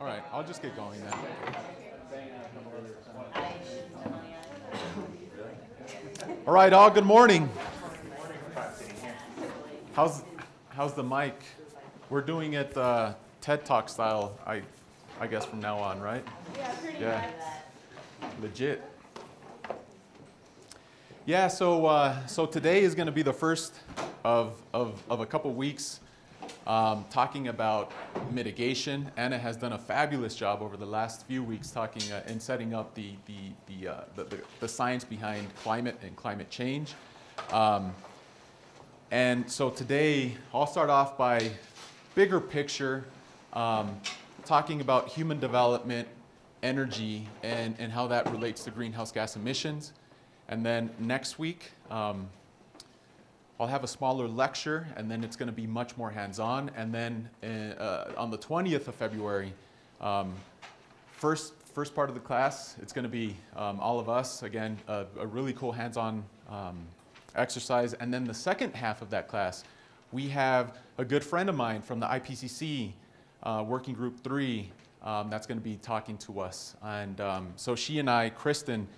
All right, I'll just get going then. All right, all good morning. How's the mic? We're doing it TED Talk style, I guess from now on, right? Yeah, pretty Yeah. much. Legit. Yeah, so today is going to be the first of a couple weeks talking about mitigation. Anna has done a fabulous job over the last few weeks talking and setting up the science behind climate and climate change. And so today, I'll start off by bigger picture, talking about human development, energy, and how that relates to greenhouse gas emissions. And then next week, I'll have a smaller lecture, and then it's going to be much more hands-on. And then on the 20th of February, first part of the class, it's going to be all of us, again, a really cool hands-on exercise. And then the second half of that class, we have a good friend of mine from the IPCC, Working Group 3, that's going to be talking to us. And so she and I, Kristen,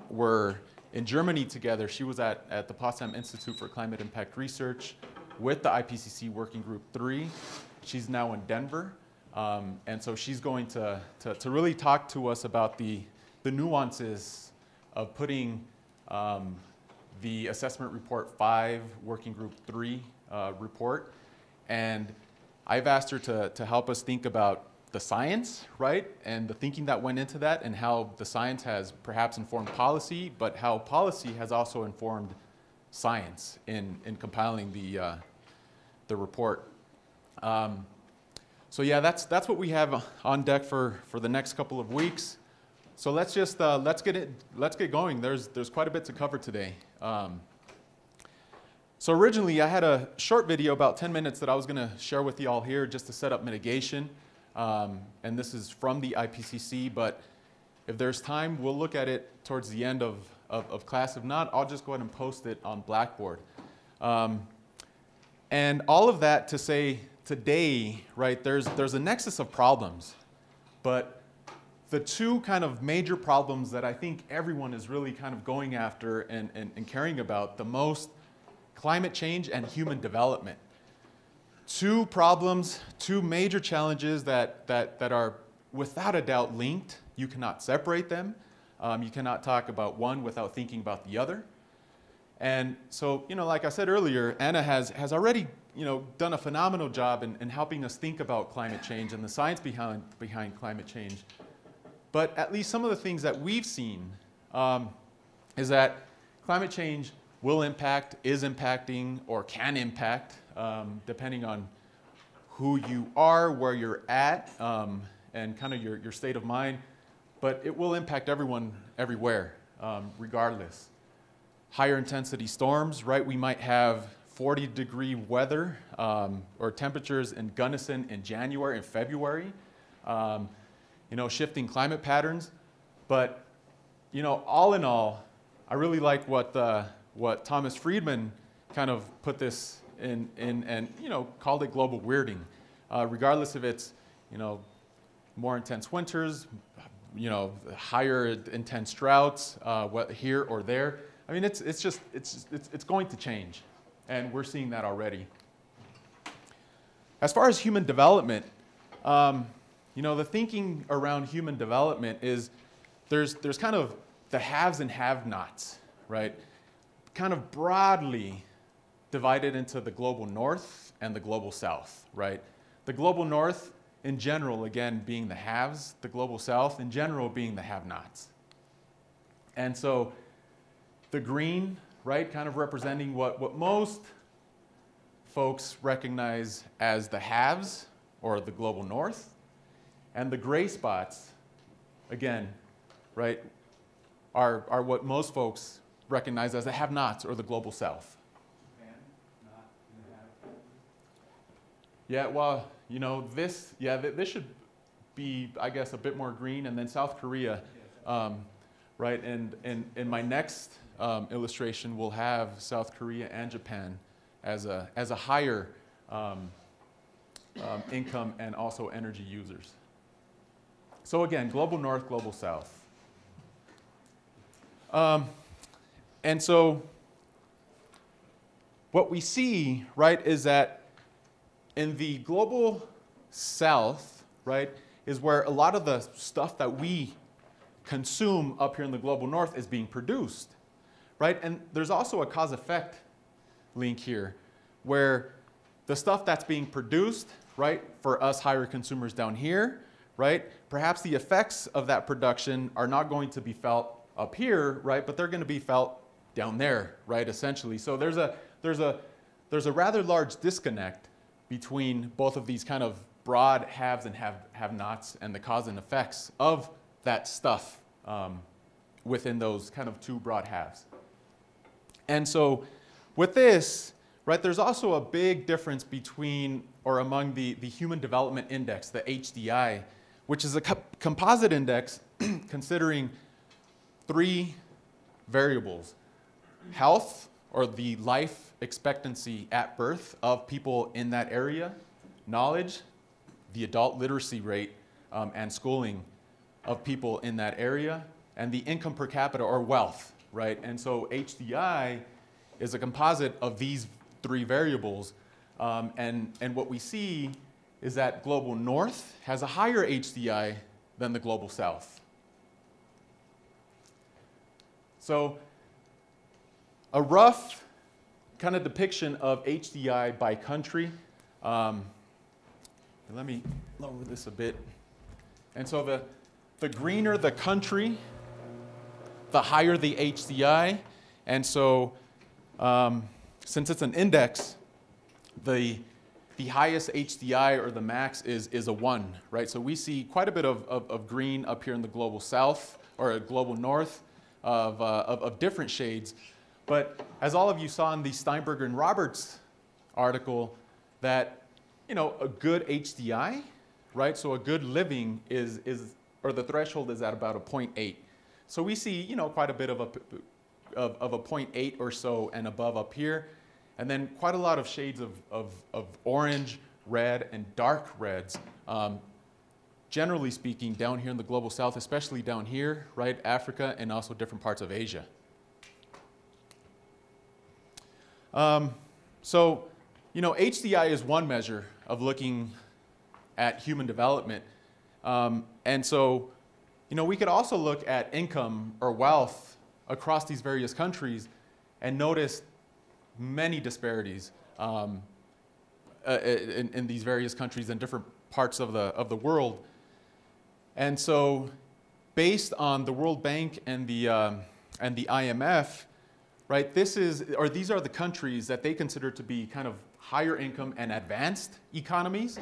were in Germany together. She was at the Potsdam Institute for Climate Impact Research with the IPCC Working Group 3. She's now in Denver. And so she's going to really talk to us about the nuances of putting the Assessment Report 5, Working Group 3 report. And I've asked her to help us think about the science, right? And the thinking that went into that, and how the science has perhaps informed policy, but how policy has also informed science in compiling the report. So yeah, that's what we have on deck for the next couple of weeks. So let's just let's get going. There's quite a bit to cover today. So originally I had a short video about 10 minutes that I was going to share with you all here just to set up mitigation. And this is from the IPCC, but if there's time, we'll look at it towards the end of class. If not, I'll just go ahead and post it on Blackboard. And all of that to say today, right, there's a nexus of problems, but the two kind of major problems that I think everyone is really kind of going after and caring about the most: climate change and human development. Two problems, two major challenges that are without a doubt linked. You cannot separate them. You cannot talk about one without thinking about the other. And so, like I said earlier, Anna has already, done a phenomenal job in helping us think about climate change and the science behind climate change. But at least some of the things that we've seen is that climate change will impact, is impacting, or can impact, depending on who you are, where you're at, and kind of your state of mind. But it will impact everyone, everywhere, regardless. Higher intensity storms, right? We might have 40-degree weather or temperatures in Gunnison in January and February. Shifting climate patterns. But, all in all, I really like what Thomas Friedman kind of put this in and called it global weirding. Regardless if it's more intense winters, higher intense droughts, here or there. I mean, it's going to change, and we're seeing that already. As far as human development, the thinking around human development is there's kind of the haves and have-nots, right? Kind of broadly divided into the global north and the global south, right? The global north in general, again, being the haves, the global south in general being the have-nots. And so the green, right, kind of representing what most folks recognize as the haves or the global north, and the gray spots, again, right, are what most folks recognize as the have-nots or the global south. Yeah, well, this should be, I guess, a bit more green, and then South Korea, right? And in my next illustration, we'll have South Korea and Japan as a higher income and also energy users. So again, global north, global south. And so what we see, right, is that in the global south, right, is where a lot of the stuff that we consume up here in the global north is being produced, right? And there's also a cause-effect link here where the stuff that's being produced, right, for us higher consumers down here, right, perhaps the effects of that production are not going to be felt up here, right, but they're going to be felt down there, right, essentially. So there's a rather large disconnect between both of these kind of broad haves and have-nots and the cause and effects of that stuff within those kind of two broad halves. And so with this, right, there's also a big difference between or among the Human Development Index, the HDI, which is a composite index considering three variables: health, or the life expectancy at birth of people in that area; knowledge, the adult literacy rate and schooling of people in that area; and the income per capita, or wealth, right? And so HDI is a composite of these three variables. And what we see is that global north has a higher HDI than the global south. So a rough kind of depiction of HDI by country. Let me lower this a bit. And so the greener the country, the higher the HDI. And so since it's an index, the highest HDI, or the max, is a 1, right? So we see quite a bit of green up here in the global south, or global north, of different shades. But as all of you saw in the Steinberger and Roberts article, that, you know, a good HDI, right? So a good living is or the threshold is at about a 0.8. So we see, you know, quite a bit of a 0.8 or so and above up here. And then quite a lot of shades of orange, red, and dark reds. Generally speaking, down here in the global south, especially down here, right, Africa, and also different parts of Asia. So, you know, HDI is one measure of looking at human development. And so, you know, we could also look at income or wealth across these various countries and notice many disparities in these various countries and different parts of the world. And so, based on the World Bank and the IMF, right, these are the countries that they consider to be kind of higher income and advanced economies,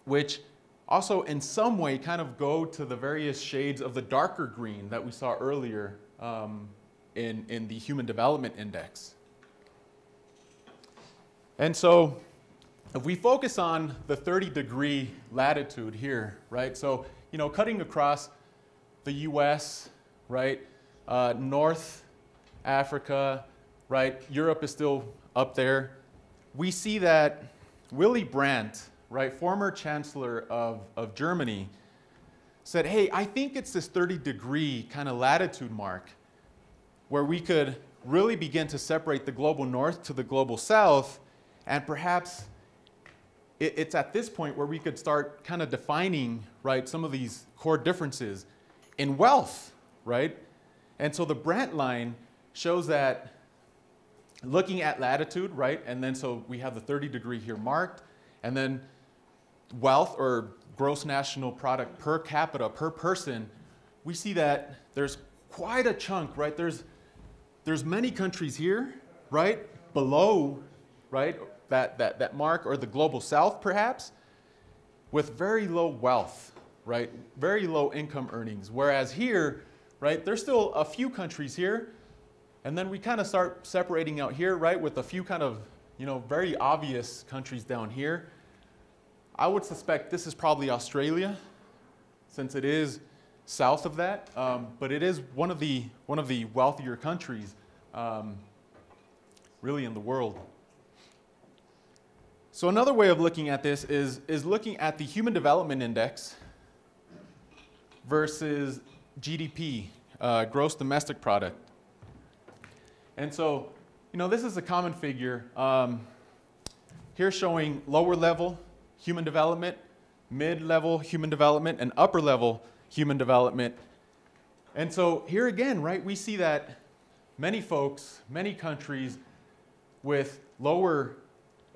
which also in some way kind of go to the various shades of the darker green that we saw earlier in the Human Development Index. And so if we focus on the 30-degree latitude here, right, so, you know, cutting across the US, right, North Africa, right, Europe is still up there, we see that Willy Brandt, right, former chancellor of Germany, said, hey, I think it's this 30-degree kind of latitude mark where we could really begin to separate the global north to the global south, and perhaps it's at this point where we could start kind of defining, right, some of these core differences in wealth, right? And so the Brandt line shows that looking at latitude, right, and then so we have the 30-degree here marked, and then wealth, or gross national product per capita, per person, we see that there's quite a chunk, right? There's many countries here, right, below, right, that mark, or the global south perhaps, with very low wealth, right, very low income earnings. Whereas here, right, there's still a few countries here, and then we kind of start separating out here, right, with a few kind of, you know, very obvious countries down here. I would suspect this is probably Australia, since it is south of that, but it is one of the wealthier countries, really, in the world. So another way of looking at this is looking at the Human Development Index, versus GDP, gross domestic product. And so, you know, this is a common figure. Here showing lower level human development, mid-level human development, and upper level human development. And so here again, right, we see that many folks, many countries with lower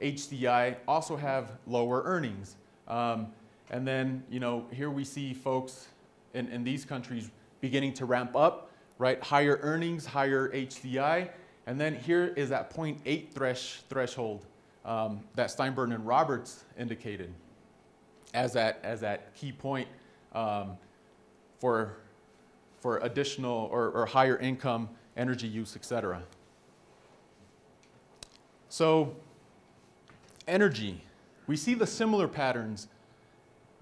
HDI also have lower earnings. And then, you know, here we see folks in these countries beginning to ramp up, right? Higher earnings, higher HDI. And then here is that 0.8 threshold that Steinberg and Roberts indicated as that key point for additional or higher income, energy use, et cetera. So energy, we see the similar patterns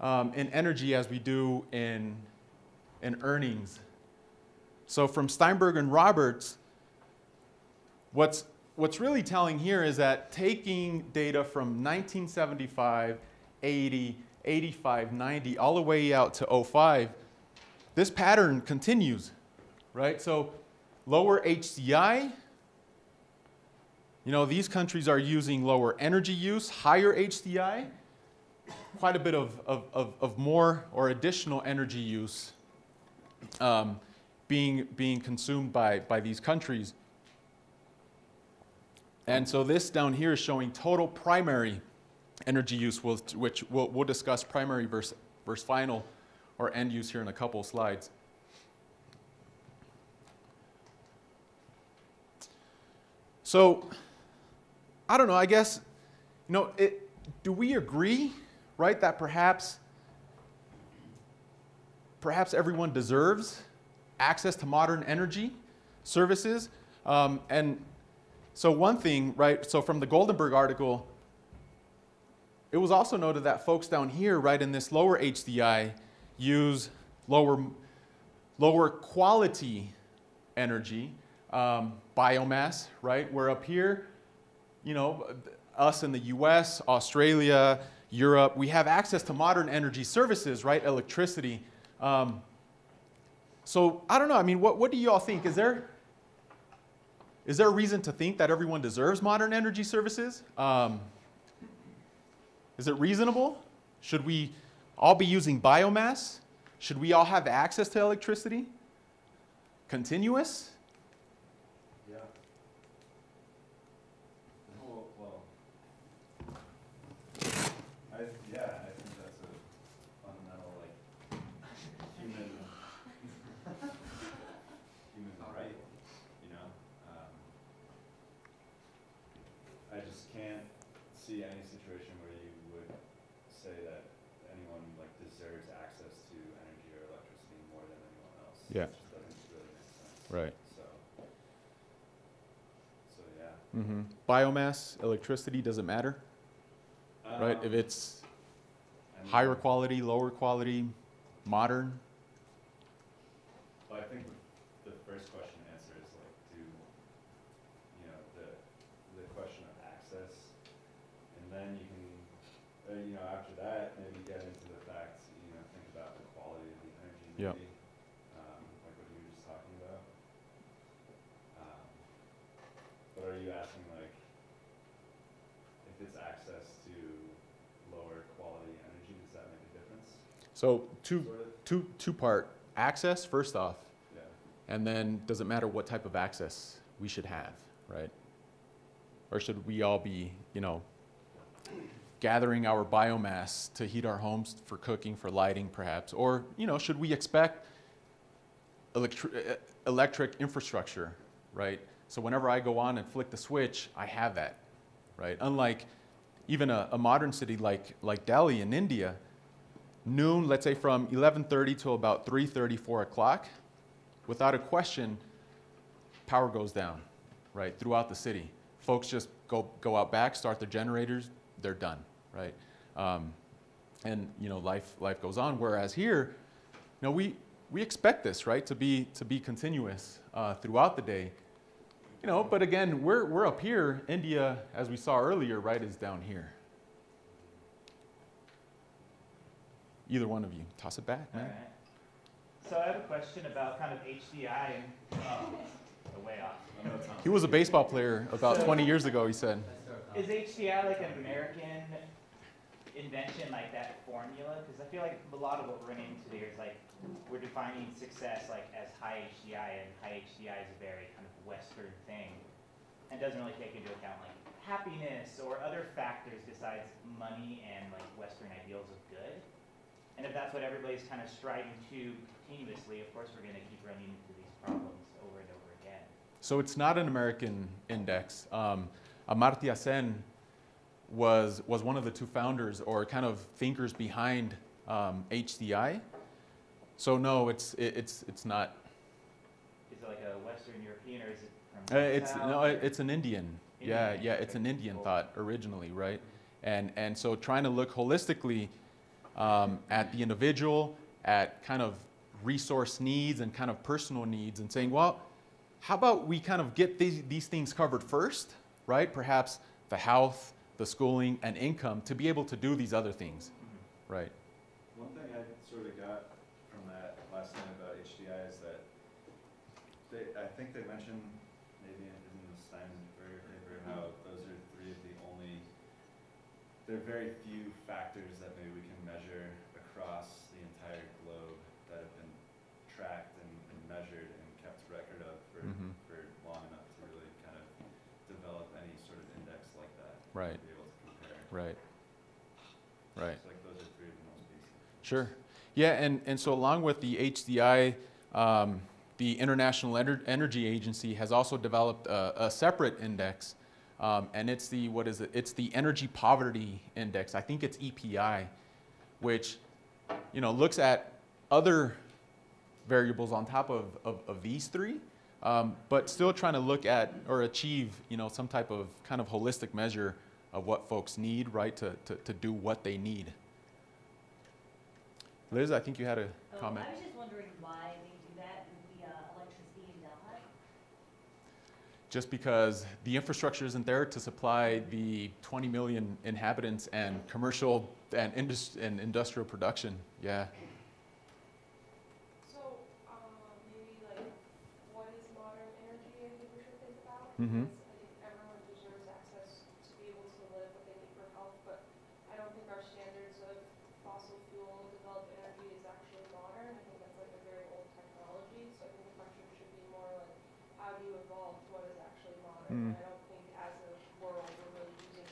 in energy as we do in earnings. So from Steinberg and Roberts, what's really telling here is that taking data from 1975, 80, 85, 90, all the way out to 05, this pattern continues, right? So lower HCI, you know, these countries are using lower energy use, higher HDI, quite a bit of more or additional energy use being consumed by these countries. And so this down here is showing total primary energy use, which we'll discuss primary versus final or end use here in a couple of slides. So, I don't know, I guess, you know, do we agree, right, that perhaps everyone deserves access to modern energy services? And so one thing, right, so from the Goldenberg article, it was also noted that folks down here, right, in this lower HDI use lower quality energy, biomass, right, where up here, you know, us in the US, Australia, Europe, we have access to modern energy services, right, electricity. So I don't know, I mean, what do you all think? Is there a reason to think that everyone deserves modern energy services? Is it reasonable? Should we all be using biomass? Should we all have access to electricity? Continuous? Yeah. Well, I think that's a fundamental, like, human right, you know? I just can't see any situation where you would say that anyone, like, deserves access to energy or electricity more than anyone else. Yeah. It just doesn't really make sense. Right. So yeah. Mm-hmm. Biomass, electricity, doesn't matter, right? If it's higher quality, lower quality, modern. Well, I think the first question to answer is, like, you know, the question of access, and then you can, you know, after that, maybe get into the facts, you know, think about the quality of the energy, maybe, Yep. Like what you were just talking about. But are you asking, like, if it's access to lower quality energy, does that make a difference? So Sort of? two-part access, first off, Yeah. and then does it matter what type of access we should have, right? Or should we all be, you know, gathering our biomass to heat our homes for cooking, for lighting perhaps? Or, you know, should we expect electric infrastructure, right? So whenever I go on and flick the switch, I have that, right? Unlike even a modern city like Delhi in India, noon, let's say from 11:30 to about 3:30, 4 o'clock, without a question, power goes down, right, throughout the city. Folks just go out back, start their generators, they're done, right? And, you know, life goes on. Whereas here, you know, we expect this, right, to be continuous throughout the day. You know, but again, we're up here. India, as we saw earlier, right, is down here. Either one of you, toss it back, man. All right. So I have a question about kind of HDI and way off. He was a baseball player about 20 years ago, he said. Is HDI like an American invention, like that formula? Because I feel like a lot of what we're running into there is like we're defining success like as high HDI, and high HDI is a very kind of Western thing and doesn't really take into account like happiness or other factors besides money and like Western ideals of good. And if that's what everybody's kind of striving to continuously, of course we're going to keep running into these problems over and over again. So it's not an American index. Amartya Sen was one of the two founders or kind of thinkers behind HDI. So no, it's not. Is it like a Western European, or is it from South? It's an Indian. Yeah, it's an Indian thought originally, right? And so trying to look holistically at the individual, at kind of resource needs and kind of personal needs, and saying, well, how about we kind of get these things covered first, right? Perhaps the health, the schooling, and income to be able to do these other things, right? One thing I sort of got from that last night about HDI is that I think they mentioned maybe in the Steinberg paper how those are three of the only, there are very few factors that maybe we can measure across the entire globe that have been tracked and measured and kept record of for long enough to really kind of develop any sort of index like that. Right. To be able to compare. Right. Right. It's like those are three of the most basic. Sure. Yeah, and so along with the HDI, the International Energy Agency has also developed a separate index, and it's the, what is it? It's the Energy Poverty Index. I think it's EPI, which, you know, looks at other variables on top of these three, but still trying to look at or achieve, you know, some type of kind of holistic measure of what folks need, right, to do what they need. Liz, I think you had a comment. I was just wondering why they do that with the electricity in Delhi. Just because the infrastructure isn't there to supply the 20 million inhabitants and commercial and industrial production. Yeah. So maybe like what is modern energy? I think we should think about. Mm-hmm. Because I think everyone deserves access to be able to live what they need for health, but I don't think our standards of fossil fuel developed energy is actually modern. I think that's like a very old technology. So I think the question should be more like, how do you evolve to what is actually modern? And I don't think as a world we're really using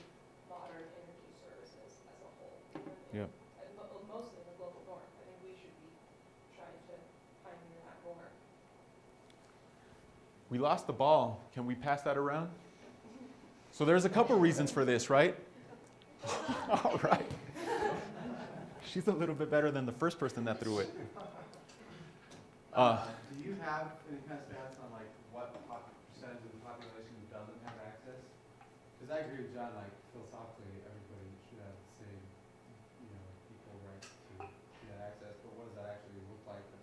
modern energy services as a whole. Yep. Mostly in the global north. I think we should be trying to pioneer that more. We lost the ball. Can we pass that around? So there's a couple reasons for this, right? All right. She's a little bit better than the first person that threw it. Do you have any kind of stats on like what percentage of the population doesn't have access? Because I agree with John, like philosophically, everybody should have the same, you know, equal right to that access. But what does that actually look like if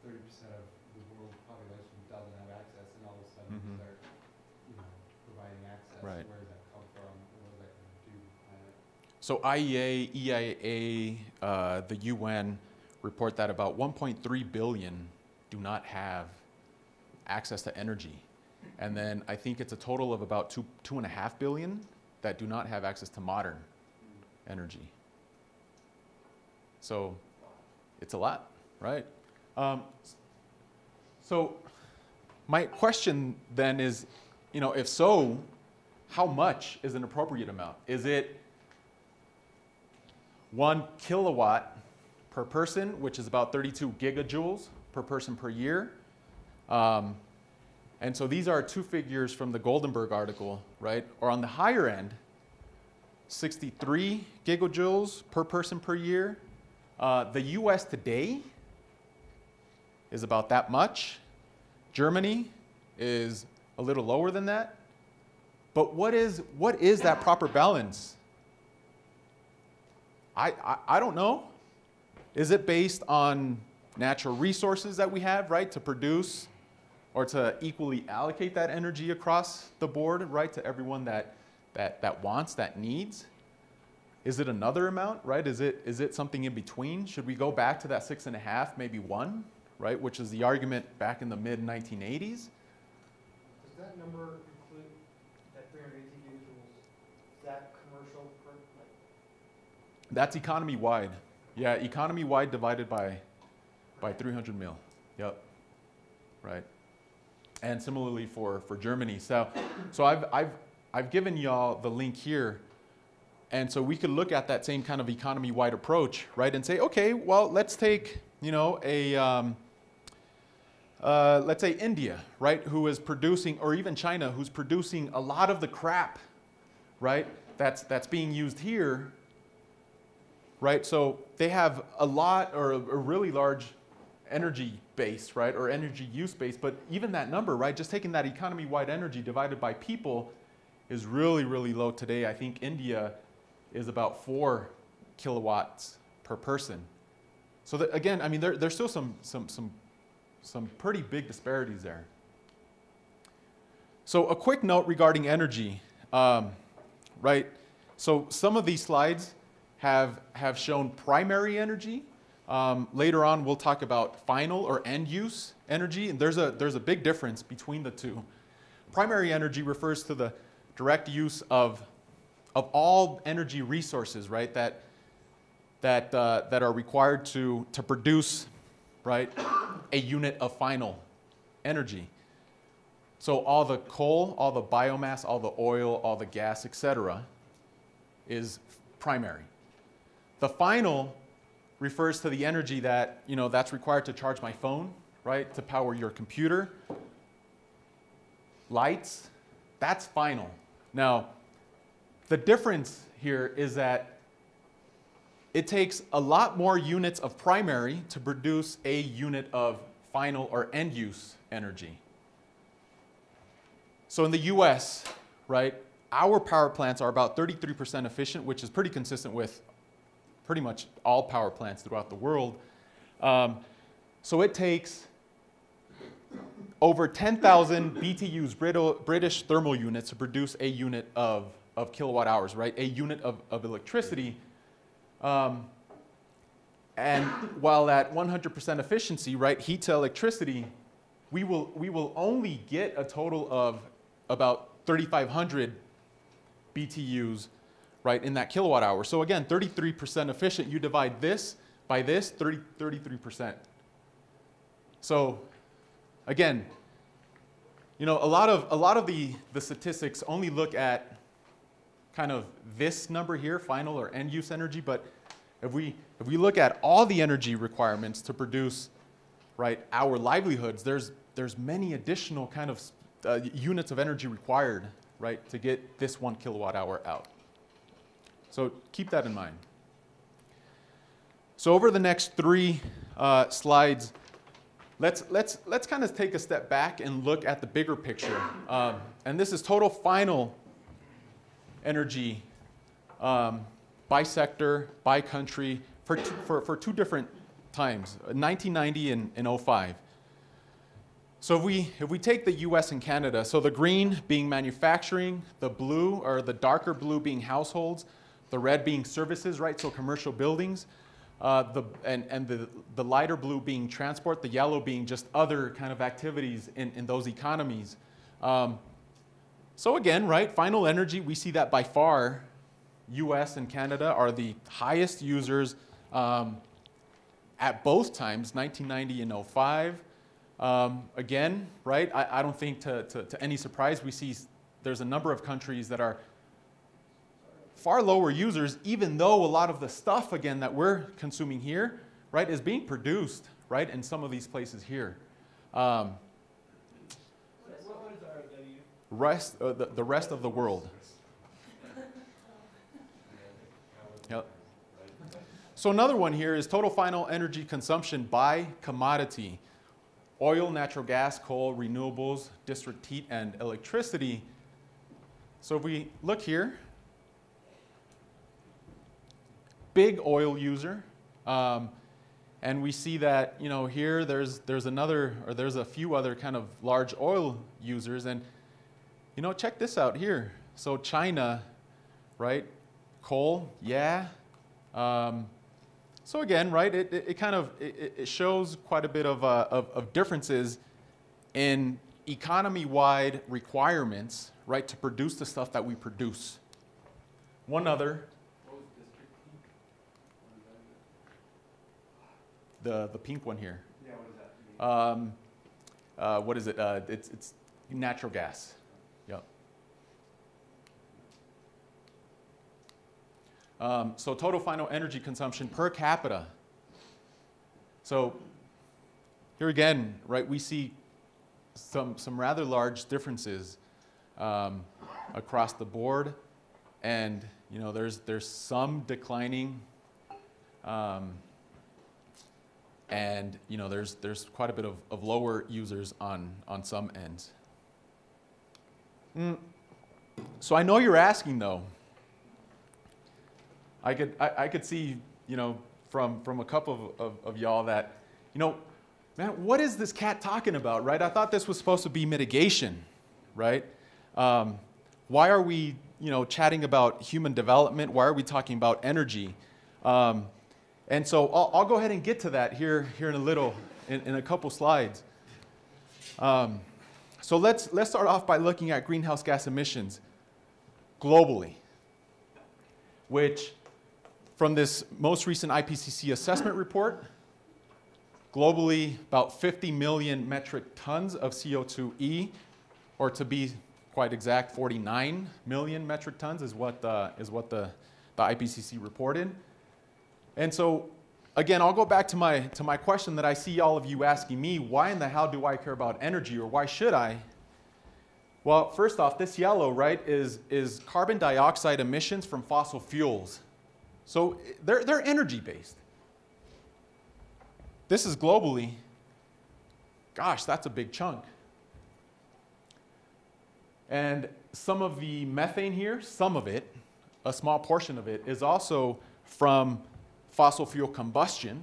30% of the world population doesn't have access, and all of a sudden we start, you know, providing access? Right. Where does that come from? And what is that going to do to the planet? So IEA, EIA, the UN report that about 1.3 billion do not have access to energy. And then I think it's a total of about 2.5 billion that do not have access to modern energy. So it's a lot, right? So my question then is, you know, if so, how much is an appropriate amount? Is it 1 kilowatt per person, which is about 32 gigajoules per person per year? And so these are two figures from the Goldenberg article, right? Or on the higher end, 63 gigajoules per person per year. The US today is about that much. Germany is a little lower than that. But what is that proper balance? I don't know. Is it based on natural resources that we have, right, to produce or to equally allocate that energy across the board, right, to everyone that wants, that needs? Is it another amount, right? Is it something in between? Should we go back to that 6.5, maybe 1 right, which is the argument back in the mid-1980s. Does that number include that 380 joules? Is that commercial per, like? That's economy-wide. Yeah, economy-wide divided by 300 mil. Yep. Right. And similarly for Germany. So I've given y'all the link here. And so we could look at that same kind of economy-wide approach, right, and say, okay, well, let's take, you know, let's say India, right, who is producing, or even China, who's producing a lot of the crap, right, that's being used here, right? So they have a lot, or a really large energy base, right, or energy use base, but even that number, right, just taking that economy-wide energy divided by people is really, really low today. I think India is about 4 kilowatts per person. So that, again, I mean, there's still some pretty big disparities there. So a quick note regarding energy, right? So some of these slides have shown primary energy. Later on, we'll talk about final or end use energy, and there's a big difference between the two. Primary energy refers to the direct use of all energy resources, right, that are required to produce, right, a unit of final energy. So all the coal, all the biomass, all the oil, all the gas, etc., is primary. The final refers to the energy that, you know, that's required to charge my phone, right, to power your computer, lights. That's final. Now, the difference here is that it takes a lot more units of primary to produce a unit of final or end use energy. So in the US, right, our power plants are about 33% efficient, which is pretty consistent with pretty much all power plants throughout the world. So it takes over 10,000 BTUs, British thermal units, to produce a unit of kilowatt hours, right? A unit of electricity. And while at 100% efficiency, right, heat to electricity, we will only get a total of about 3,500 BTUs, right, in that kilowatt hour. So again, 33% efficient. You divide this by this, 33%. So again, you know, a lot of the statistics only look at kind of this number here, final or end use energy, but if we look at all the energy requirements to produce, right, our livelihoods, there's many additional kind of units of energy required, right, to get this 1 kilowatt hour out. So keep that in mind. So over the next 3 slides, let's kind of take a step back and look at the bigger picture. And this is total final energy by sector, by country, for 2 different times, 1990 and 2005. So if we take the US and Canada, so the green being manufacturing, the blue or the darker blue being households, the red being services, right, so commercial buildings, and the lighter blue being transport, the yellow being just other kind of activities in those economies. So again, right, final energy, we see that by far US and Canada are the highest users at both times, 1990 and 2005. Again, right, I don't think to any surprise, we see there's a number of countries that are far lower users, even though a lot of the stuff, again, that we're consuming here, right, is being produced, right, in some of these places here. What is RW? The rest of the world. Yep. So another one here is total final energy consumption by commodity. Oil, natural gas, coal, renewables, district heat, and electricity. So if we look here, big oil user, and we see that, you know, here there's a few other kind of large oil users, and, you know, check this out here. So China, right, coal, yeah. So again, right, it shows quite a bit of differences in economy-wide requirements, right, to produce the stuff that we produce. One other, What was district pink? What is that? the pink one here. Yeah, what does that mean? What is it? It's natural gas. Yep. So total final energy consumption per capita. So here again, right, we see some rather large differences across the board, and you know there's some declining, and you know there's quite a bit of lower users on some ends. So I know you're asking though. I could see, you know, from a couple of y'all that, you know, man, what is this cat talking about, right? I thought this was supposed to be mitigation, right? Why are we, you know, chatting about human development? Why are we talking about energy? And so I'll go ahead and get to that here in a little, in a couple slides. So let's start off by looking at greenhouse gas emissions globally, which from this most recent IPCC assessment report, globally about 50 million metric tons of CO2e, or to be quite exact, 49 million metric tons is what the IPCC reported. And so again, I'll go back to my question that I see all of you asking me, why in the hell do I care about energy, or why should I? Well, first off, this yellow, right, is carbon dioxide emissions from fossil fuels. So they're energy-based. This is globally. Gosh, that's a big chunk. And some of the methane here, some of it, a small portion of it, is also from fossil fuel combustion.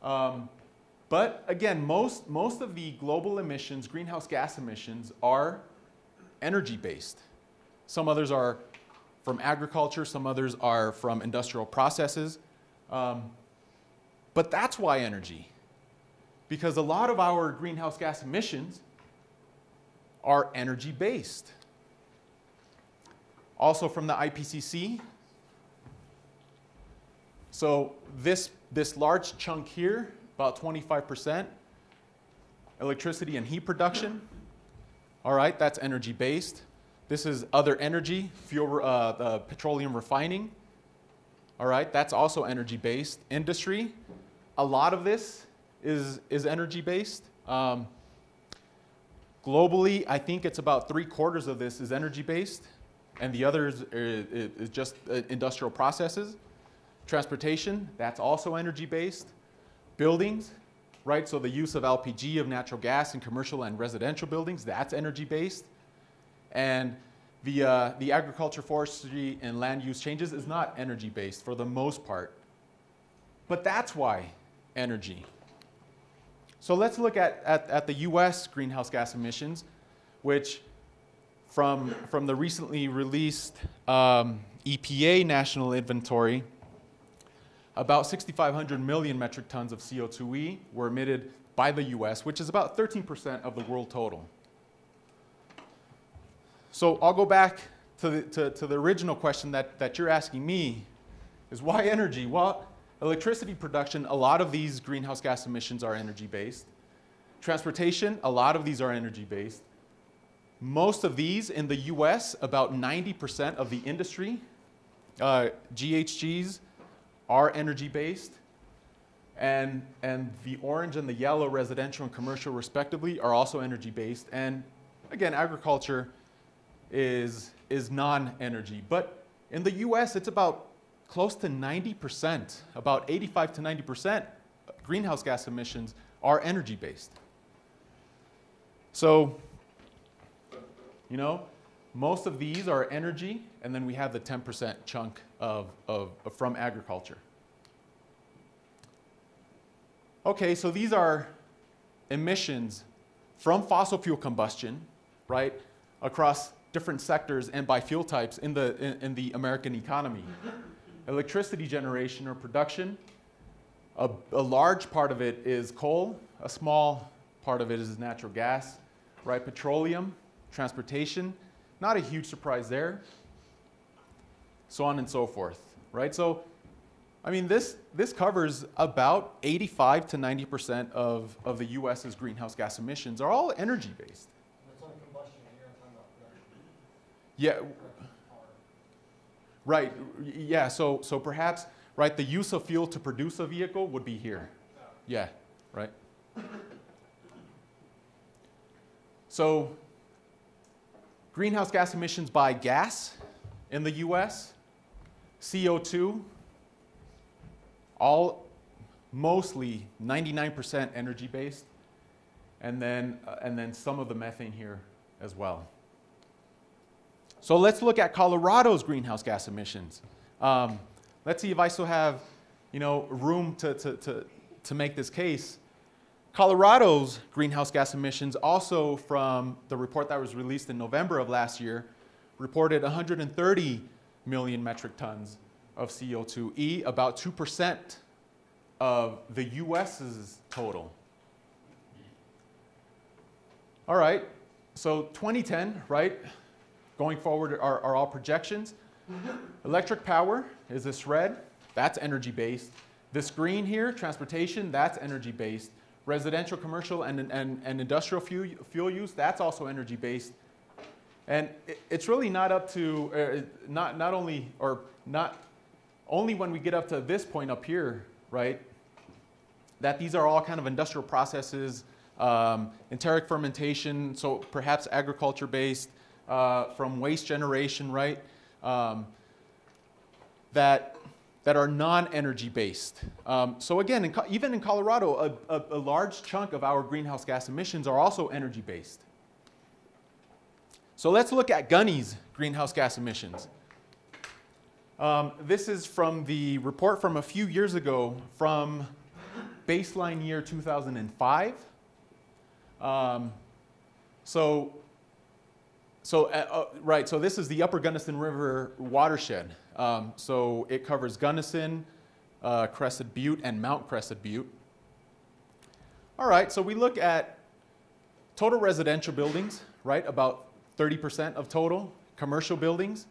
But again, most of the global emissions, greenhouse gas emissions, are energy-based. Some others are from agriculture, some others are from industrial processes. But that's why energy. Because a lot of our greenhouse gas emissions are energy-based. Also from the IPCC. So this large chunk here, about 25%, electricity and heat production. All right, that's energy-based. This is other energy, fuel, the petroleum refining. All right, that's also energy-based. Industry, a lot of this is energy-based. Globally, I think it's about 3/4 of this is energy-based, and the others is just industrial processes. Transportation, that's also energy-based. Buildings, right, so the use of LPG, of natural gas in commercial and residential buildings, that's energy-based. And the agriculture, forestry, and land use changes is not energy-based for the most part. But that's why energy. So let's look at the US greenhouse gas emissions, which from the recently released EPA national inventory, about 6,500 million metric tons of CO2e were emitted by the US, which is about 13% of the world total. So I'll go back to the original question that you're asking me, is why energy? Well, electricity production, a lot of these greenhouse gas emissions are energy-based. Transportation, a lot of these are energy-based. Most of these in the US, about 90% of the industry, GHGs, are energy-based. And the orange and the yellow, residential and commercial respectively, are also energy-based. And again, agriculture is non-energy. But in the US, it's about close to 90%, about 85 to 90% greenhouse gas emissions are energy-based. So, you know, most of these are energy, and then we have the 10% chunk from agriculture. Okay, so these are emissions from fossil fuel combustion, right, across different sectors and by fuel types in the American economy. Electricity generation or production, A large part of it is coal. A small part of it is natural gas, right? Petroleum, transportation, not a huge surprise there. So on and so forth, right? So, I mean, this covers about 85 to 90% of the US's greenhouse gas emissions are all energy-based. That's only combustion, and you're not talking about production. Yeah, right, yeah, so perhaps, right, the use of fuel to produce a vehicle would be here. Yeah, right. So, greenhouse gas emissions by gas in the US, CO2, all mostly 99% energy-based, and then some of the methane here as well. So let's look at Colorado's greenhouse gas emissions. Let's see if I still have, room to make this case. Colorado's greenhouse gas emissions, also from the report that was released in November of last year, reported 130 million metric tons of CO2e, about 2% of the US's total. All right, so 2010, right? Going forward are all projections. Electric power is this red, that's energy-based. This green here, transportation, that's energy-based. Residential, commercial, and industrial fuel use, that's also energy-based. And it's really not up to, not only when we get up to this point up here, right, that these are all kind of industrial processes, enteric fermentation, so perhaps agriculture-based, from waste generation, right, that are non-energy based. So again, even in Colorado, a large chunk of our greenhouse gas emissions are also energy based. So let's look at Gunny's greenhouse gas emissions. This is from the report from a few years ago from baseline year 2005. Right, so this is the Upper Gunnison River watershed. So it covers Gunnison, Crested Butte, and Mount Crested Butte. All right, so we look at total residential buildings, right, about 30% of total. Commercial buildings,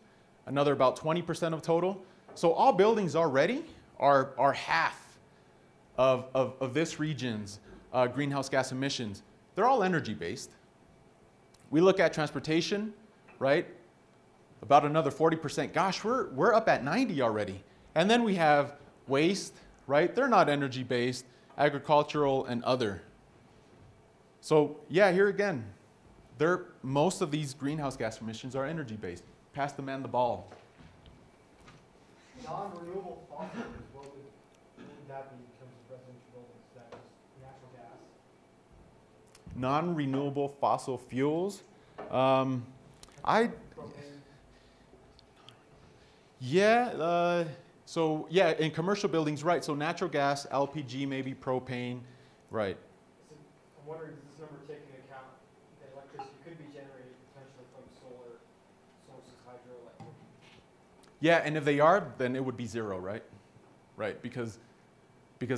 another about 20% of total. So all buildings already are half of this region's greenhouse gas emissions. They're all energy-based. We look at transportation, right? About another 40%. Gosh, we're up at 90 already. And then we have waste, right? They're not energy-based, agricultural and other. So yeah, here again, most of these greenhouse gas emissions are energy-based. Pass the man the ball. Non-renewable fossil fuels, what would that be in terms of residential buildings? Is that just natural gas? Non-renewable fossil fuels. So yeah, in commercial buildings, right, so natural gas, LPG, maybe propane, right. So I'm wondering, does this number take into account that electricity could be generated potentially from solar sources, hydroelectric? Yeah, and if they are, then it would be zero, right? Right, because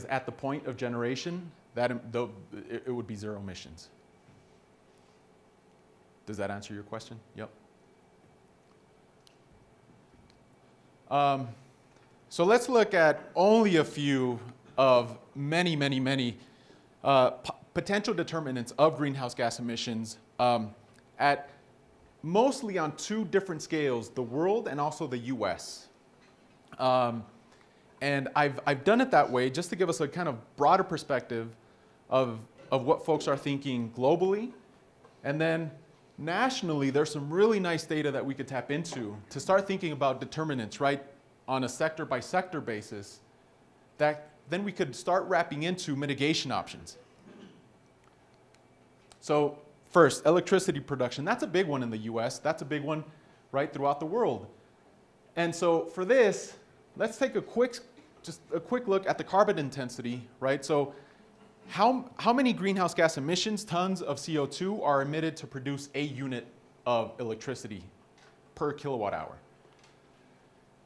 at the point of generation, it would be zero emissions. Does that answer your question? Yep. So let's look at only a few of many potential determinants of greenhouse gas emissions at mostly on two different scales, the world and also the US. And I've done it that way just to give us a kind of broader perspective of what folks are thinking globally. And then nationally, there's some really nice data that we could tap into to start thinking about determinants, right, on a sector by sector basis, that then we could start wrapping into mitigation options. So first, electricity production. That's a big one in the US. That's a big one, right, throughout the world. And so for this, let's take just a quick look at the carbon intensity, right? So how many greenhouse gas emissions, tons of CO2, are emitted to produce a unit of electricity per kilowatt hour?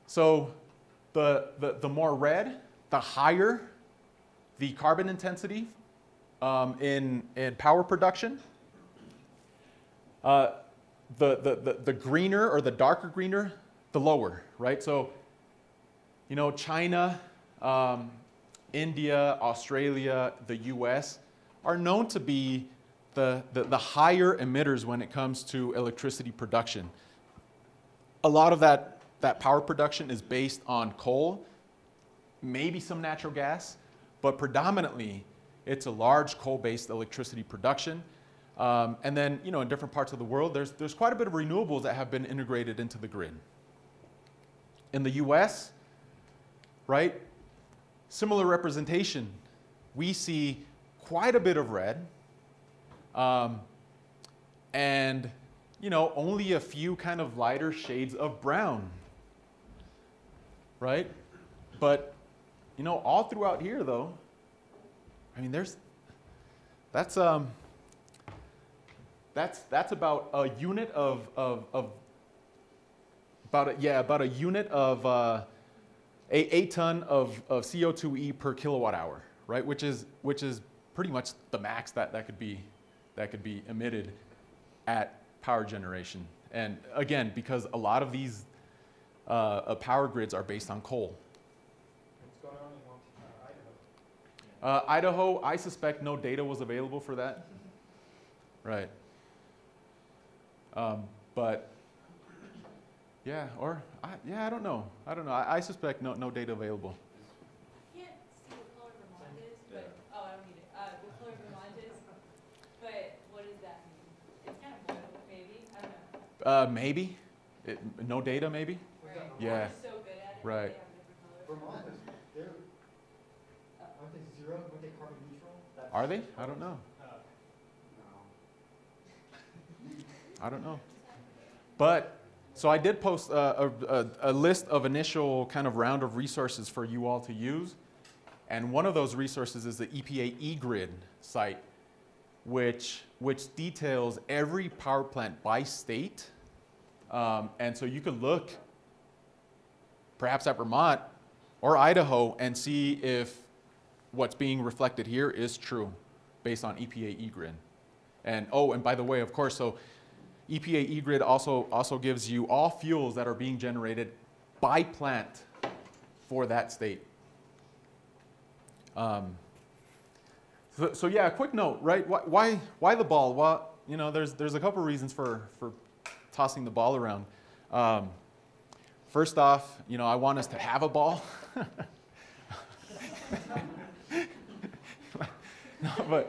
So the more red, the higher the carbon intensity in power production. The greener or the darker greener, the lower, right? So, you know, China, India, Australia, the US are known to be the higher emitters when it comes to electricity production. A lot of that power production is based on coal, maybe some natural gas, but predominantly it's a large coal-based electricity production. And then, you know, in different parts of the world, there's quite a bit of renewables that have been integrated into the grid. In the US, right, similar representation. We see quite a bit of red, and, you know, only a few kind of lighter shades of brown, right? But, you know, all throughout here, though, I mean, that's about a unit about a unit of a ton of CO2e per kilowatt hour, right? Which is pretty much the max that could be emitted at power generation. And again, because a lot of these power grids are based on coal. What's going on in Idaho? Idaho, I suspect no data was available for that. Right. But yeah, I don't know. I suspect no data available. Can't see what color Vermont is, but, oh, I don't need it. What color Vermont is, but what does that mean? It's kind of blue, maybe, I don't know. Maybe. No data, maybe? Right. Yeah. They're so good at it, Right. they have different colors. Vermont is, aren't they zero, aren't they carbon neutral? Are they? I don't know. No. I don't know. But, so I did post a list of initial kind of round of resources for you all to use. And one of those resources is the EPA eGrid site, which details every power plant by state. And so you could look perhaps at Vermont or Idaho and see if what's being reflected here is true based on EPA eGrid. And oh, and by the way, of course, so EPA eGrid also gives you all fuels that are being generated by plant for that state. So yeah, a quick note, right? Why the ball? Well, you know, there's a couple reasons for tossing the ball around. First off, you know, I want us to have a ball. No,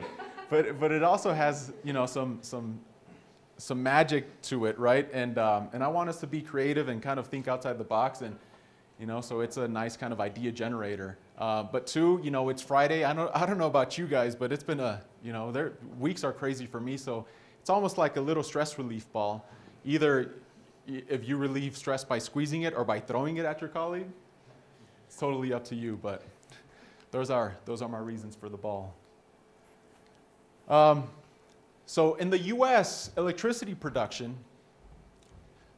but it also has, you know, some magic to it, right? And I want us to be creative and kind of think outside the box, and you know, so it's a nice kind of idea generator. But two, you know, it's Friday. I don't know about you guys, but it's been weeks are crazy for me. So it's almost like a little stress relief ball. Either if you relieve stress by squeezing it or by throwing it at your colleague, it's totally up to you. But those are my reasons for the ball. So in the U.S., electricity production,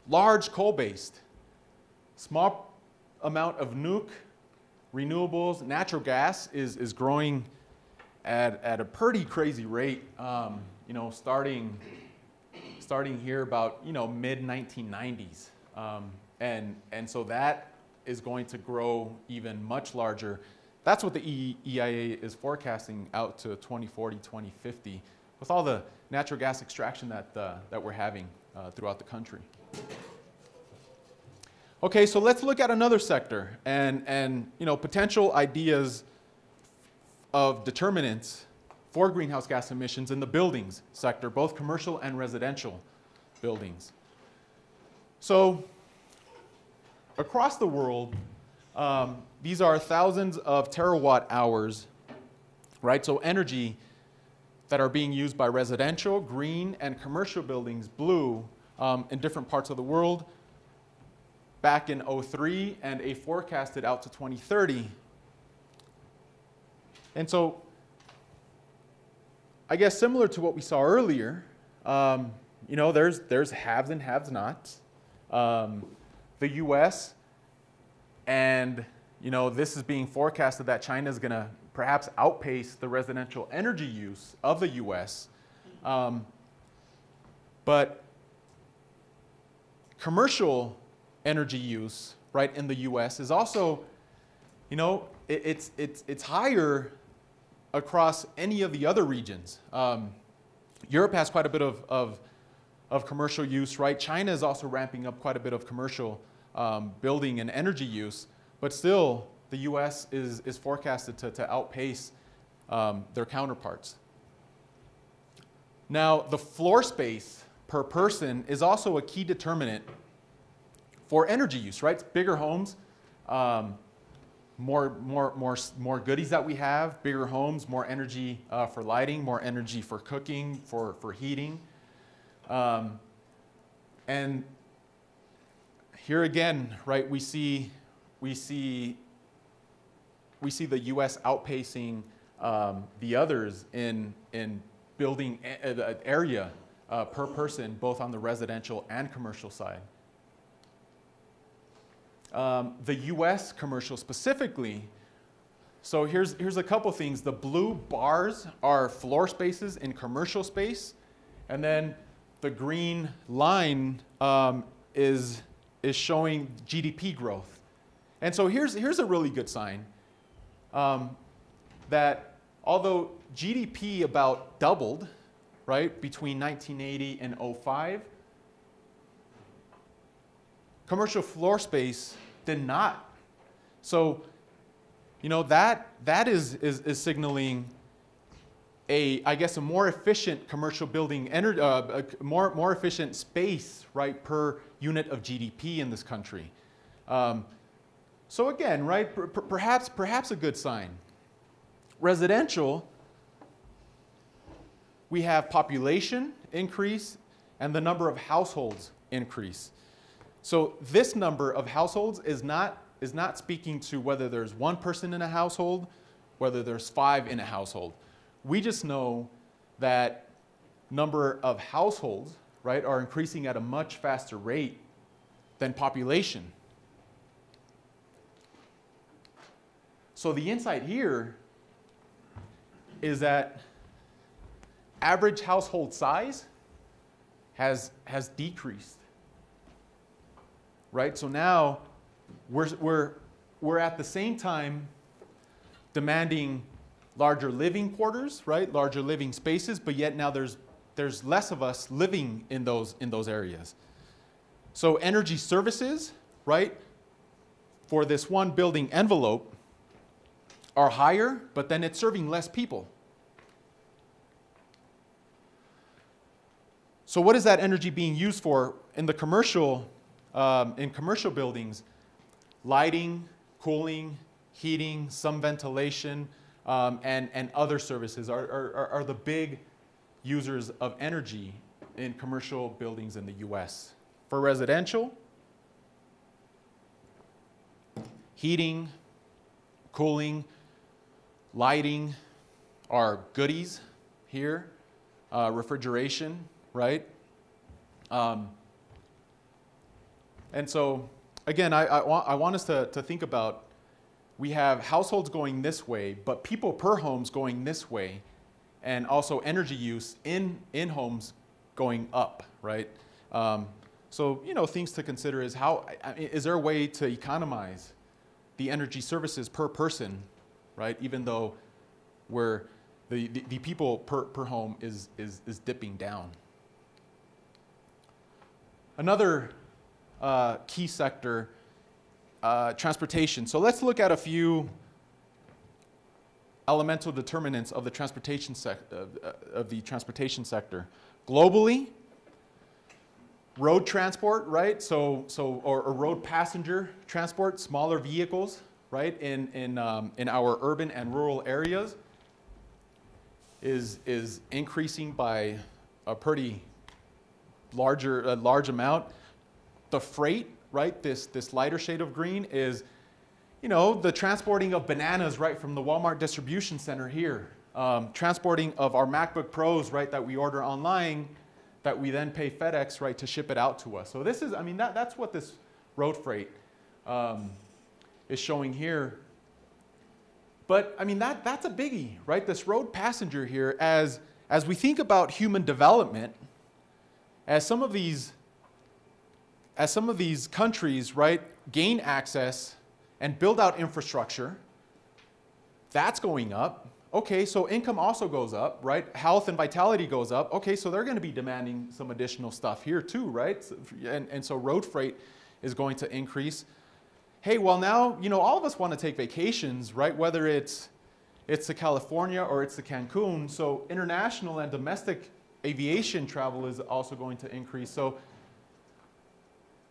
large coal-based, small amount of nuke, renewables, natural gas is growing at a pretty crazy rate. You know, starting here about, you know, mid-1990s, and so that is going to grow even much larger. That's what the EIA is forecasting out to 2040, 2050, with all the natural gas extraction that we're having throughout the country. Okay, so let's look at another sector and you know, potential ideas of determinants for greenhouse gas emissions in the buildings sector, both commercial and residential buildings. So across the world, these are thousands of terawatt hours, right? So energy that are being used by residential, green, and commercial buildings, blue, in different parts of the world back in 2003, and a forecasted out to 2030. And so, I guess similar to what we saw earlier, you know, there's haves and have-nots. The U.S. and, you know, this is being forecasted that China is going to perhaps outpace the residential energy use of the US. But commercial energy use, right, in the US is also, you know, it's higher across any of the other regions. Europe has quite a bit of commercial use, right? China is also ramping up quite a bit of commercial building and energy use, but still the US is forecasted to outpace their counterparts. Now, the floor space per person is also a key determinant for energy use, right? Bigger homes, more goodies that we have, bigger homes, more energy for lighting, more energy for cooking, for heating. And here again, right, we see the US outpacing the others in building area per person, both on the residential and commercial side. The US commercial specifically, so here's a couple things. The blue bars are floor spaces in commercial space, and then the green line is showing GDP growth. And so here's a really good sign that although GDP about doubled, right, between 1980 and 2005, commercial floor space did not. So, you know, that is signaling I guess a more efficient commercial building, more efficient space, right, per unit of GDP in this country. So again, right, perhaps a good sign. Residential, we have population increase and the number of households increase. So this number of households is not speaking to whether there's one person in a household, whether there's 5 in a household. We just know that number of households, right, are increasing at a much faster rate than population. So the insight here is that average household size has decreased, right? So now we're at the same time demanding larger living quarters, right? Larger living spaces, but yet now there's less of us living in those areas. So energy services, right, for this one building envelope are higher, but then it's serving less people. So what is that energy being used for in the commercial buildings? Lighting, cooling, heating, some ventilation, and other services are the big users of energy in commercial buildings in the US. For residential, heating, cooling, lighting are goodies here, refrigeration, right? And so, again, I want us to think about, we have households going this way, but people per homes going this way, and also energy use in homes going up, right? So, you know, things to consider is is there a way to economize the energy services per person, right? Even though the people per home is dipping down. Another key sector, transportation. So let's look at a few elemental determinants of the transportation sector. Globally, road transport, right? Or road passenger transport, smaller vehicles, right? In our urban and rural areas is increasing by a pretty large amount. The freight, right? This lighter shade of green is, you know, the transporting of bananas right from the Walmart distribution center here. Transporting of our MacBook Pros, right, that we order online, that we then pay FedEx, right, to ship it out to us. So this is, I mean, that's what this road freight is showing here. But I mean, that's a biggie, right? This road passenger here, as we think about human development, as some of these countries, right, gain access and build out infrastructure, that's going up. Okay, so income also goes up, right? Health and vitality goes up. Okay, so they're going to be demanding some additional stuff here too, right? And so road freight is going to increase. Hey, well now, you know, all of us want to take vacations, right? Whether it's to California or it's to Cancun. So international and domestic aviation travel is also going to increase. So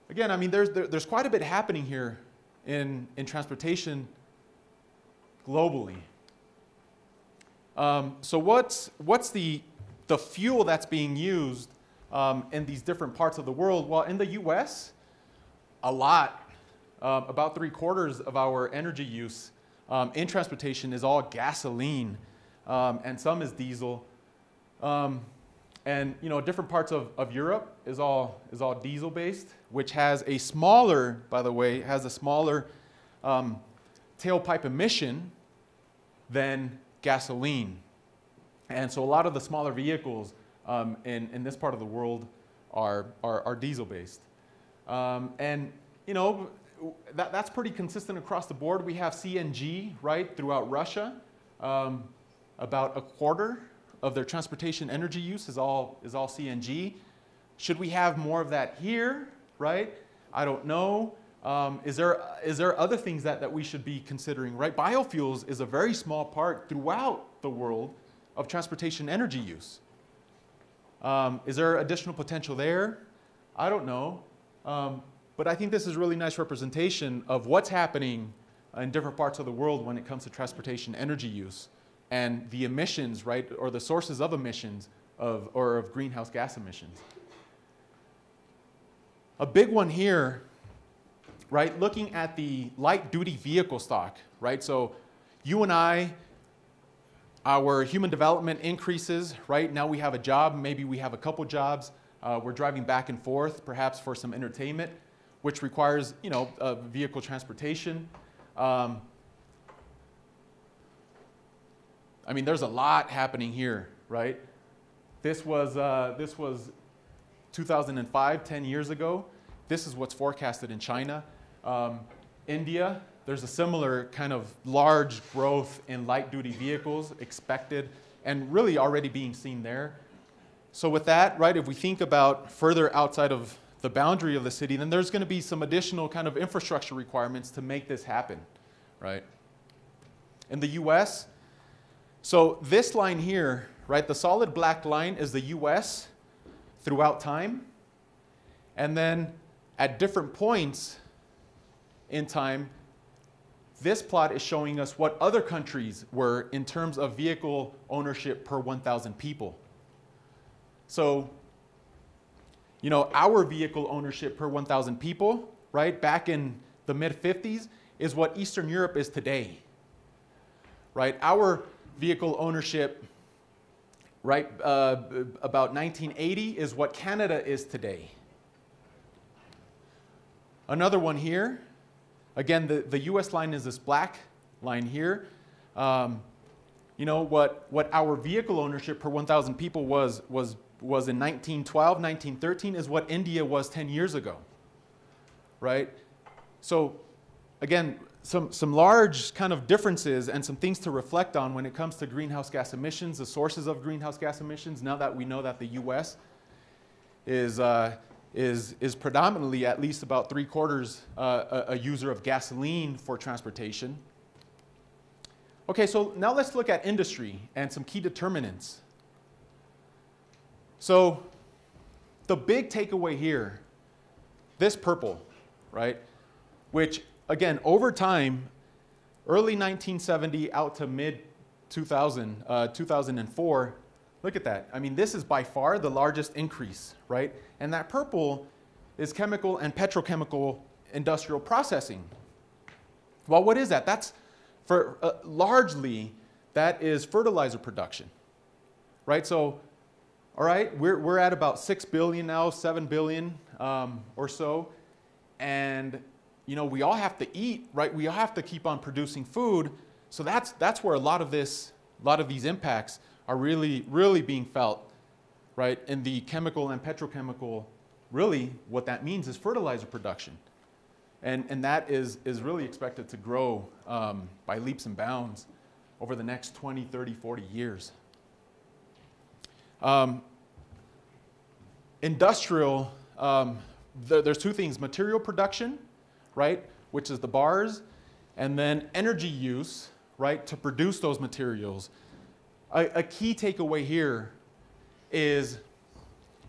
again, I mean, there's quite a bit happening here in transportation globally. So what's the fuel that's being used in these different parts of the world? Well, in the U.S., a lot, about 3/4 of our energy use in transportation is all gasoline, and some is diesel. And you know, different parts of Europe is all diesel based, which has a smaller, by the way, tailpipe emission than gasoline. And so a lot of the smaller vehicles in this part of the world are diesel based. And you know, that's pretty consistent across the board. We have CNG, right, throughout Russia. About 1/4 of their transportation energy use is all CNG. Should we have more of that here, right? I don't know. Is there other things that we should be considering, right? Biofuels is a very small part throughout the world of transportation energy use. Is there additional potential there? I don't know. But I think this is a really nice representation of what's happening in different parts of the world when it comes to transportation energy use and the emissions, right, or the sources of emissions of greenhouse gas emissions. A big one here, right, looking at the light duty vehicle stock, right? So you and I, our human development increases, right? Now we have a job, maybe we have a couple jobs. We're driving back and forth, perhaps for some entertainment, which requires, you know, vehicle transportation. I mean, there's a lot happening here, right? This was 2005, 10 years ago. This is what's forecasted in China. India, there's a similar kind of large growth in light-duty vehicles expected and really already being seen there. So with that, right, if we think about further outside of the boundary of the city, then there's going to be some additional kind of infrastructure requirements to make this happen, right? In the U.S., so this line here, right, the solid black line is the U.S. throughout time. And then at different points in time, this plot is showing us what other countries were in terms of vehicle ownership per 1,000 people. So, you know, our vehicle ownership per 1,000 people, right, back in the mid-50s is what Eastern Europe is today, right? Our vehicle ownership, right, about 1980 is what Canada is today. Another one here, again, the US line is this black line here. You know, what our vehicle ownership per 1,000 people was in 1912, 1913 is what India was 10 years ago, right? So again, some large kind of differences and some things to reflect on when it comes to greenhouse gas emissions, the sources of greenhouse gas emissions, now that we know that the US is predominantly at least about 3/4 a user of gasoline for transportation. Okay, so now let's look at industry and some key determinants. So the big takeaway here, this purple, right, which again, over time, early 1970 out to mid-2000, 2004, look at that. I mean, this is by far the largest increase, right? And that purple is chemical and petrochemical industrial processing. Well, what is that? That's for largely, that is fertilizer production, right? So, all right, we're at about 6 billion now, 7 billion or so. And, you know, we all have to eat, right? We all have to keep on producing food. So that's where a lot of these impacts are really being felt, right? In the chemical and petrochemical, really what that means is fertilizer production. And that is really expected to grow by leaps and bounds over the next 20, 30, 40 years. Industrial, there's two things: material production, right, which is the bars, and then energy use, right, to produce those materials. A key takeaway here is,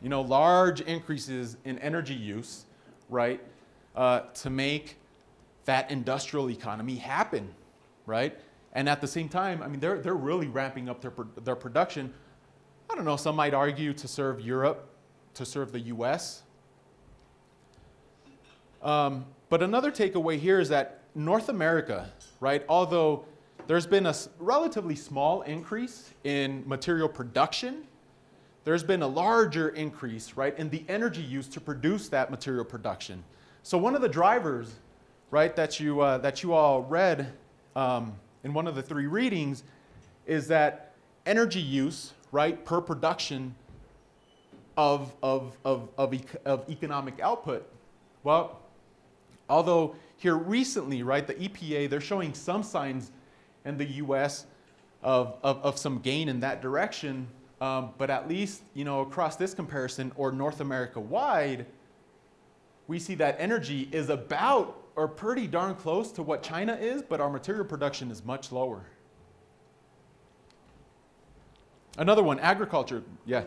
large increases in energy use, right, to make that industrial economy happen, right? And at the same time, I mean, they're really ramping up their production. I don't know, some might argue to serve Europe, to serve the US. But another takeaway here is that North America, right, although there's been a relatively small increase in material production, there's been a larger increase, right, in the energy used to produce that material production. So one of the drivers, right, that you all read in one of the three readings is that energy use, right, per production of economic output. Well, although here recently, right, the EPA, they're showing some signs in the US of some gain in that direction, but at least, across this comparison, or North America wide, we see that energy is about or pretty darn close to what China is, but our material production is much lower. Another one, agriculture. Yeah. Two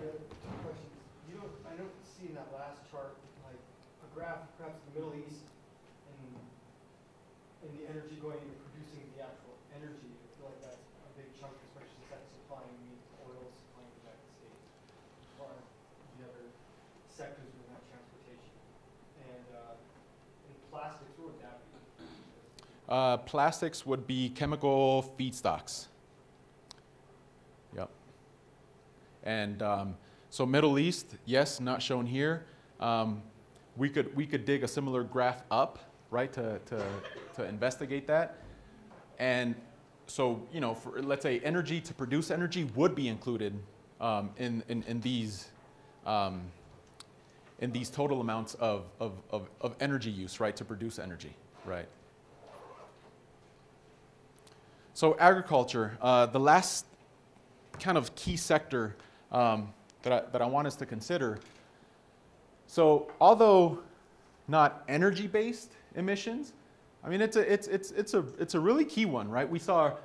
questions. I don't see in that last chart like a graph, perhaps the Middle East and the energy going into producing the actual energy. I feel like that's a big chunk, especially since that's supplying oil, supplying the United States, or the other sectors within that transportation. And plastics, what would that be? Plastics would be chemical feedstocks. Yep. And so Middle East, yes, not shown here. We could dig a similar graph up, right, to investigate that. And so, for, let's say energy to produce energy would be included in these total amounts of energy use, right, to produce energy, right. So agriculture, the last kind of key sector that I want us to consider. So although not energy-based emissions, I mean it's a really key one, right? We saw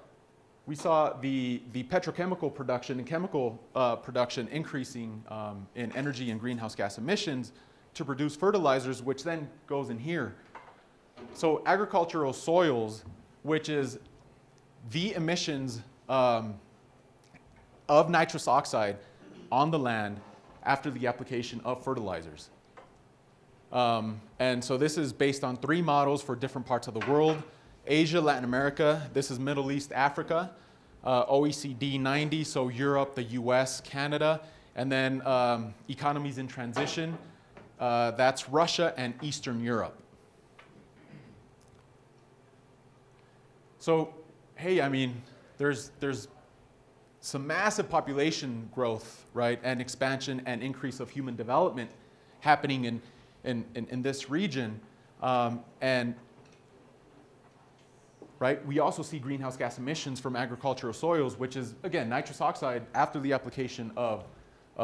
the petrochemical production and chemical production increasing in energy and greenhouse gas emissions to produce fertilizers, which then goes in here. So agricultural soils, which is the emissions of nitrous oxide on the land after the application of fertilizers. And so this is based on 3 models for different parts of the world: Asia, Latin America, this is Middle East, Africa, OECD 90, so Europe, the US, Canada, and then economies in transition, that's Russia and Eastern Europe. So, hey, I mean, there's some massive population growth, right, and expansion and increase of human development happening in this region, and right, we also see greenhouse gas emissions from agricultural soils, which is, again, nitrous oxide after the application of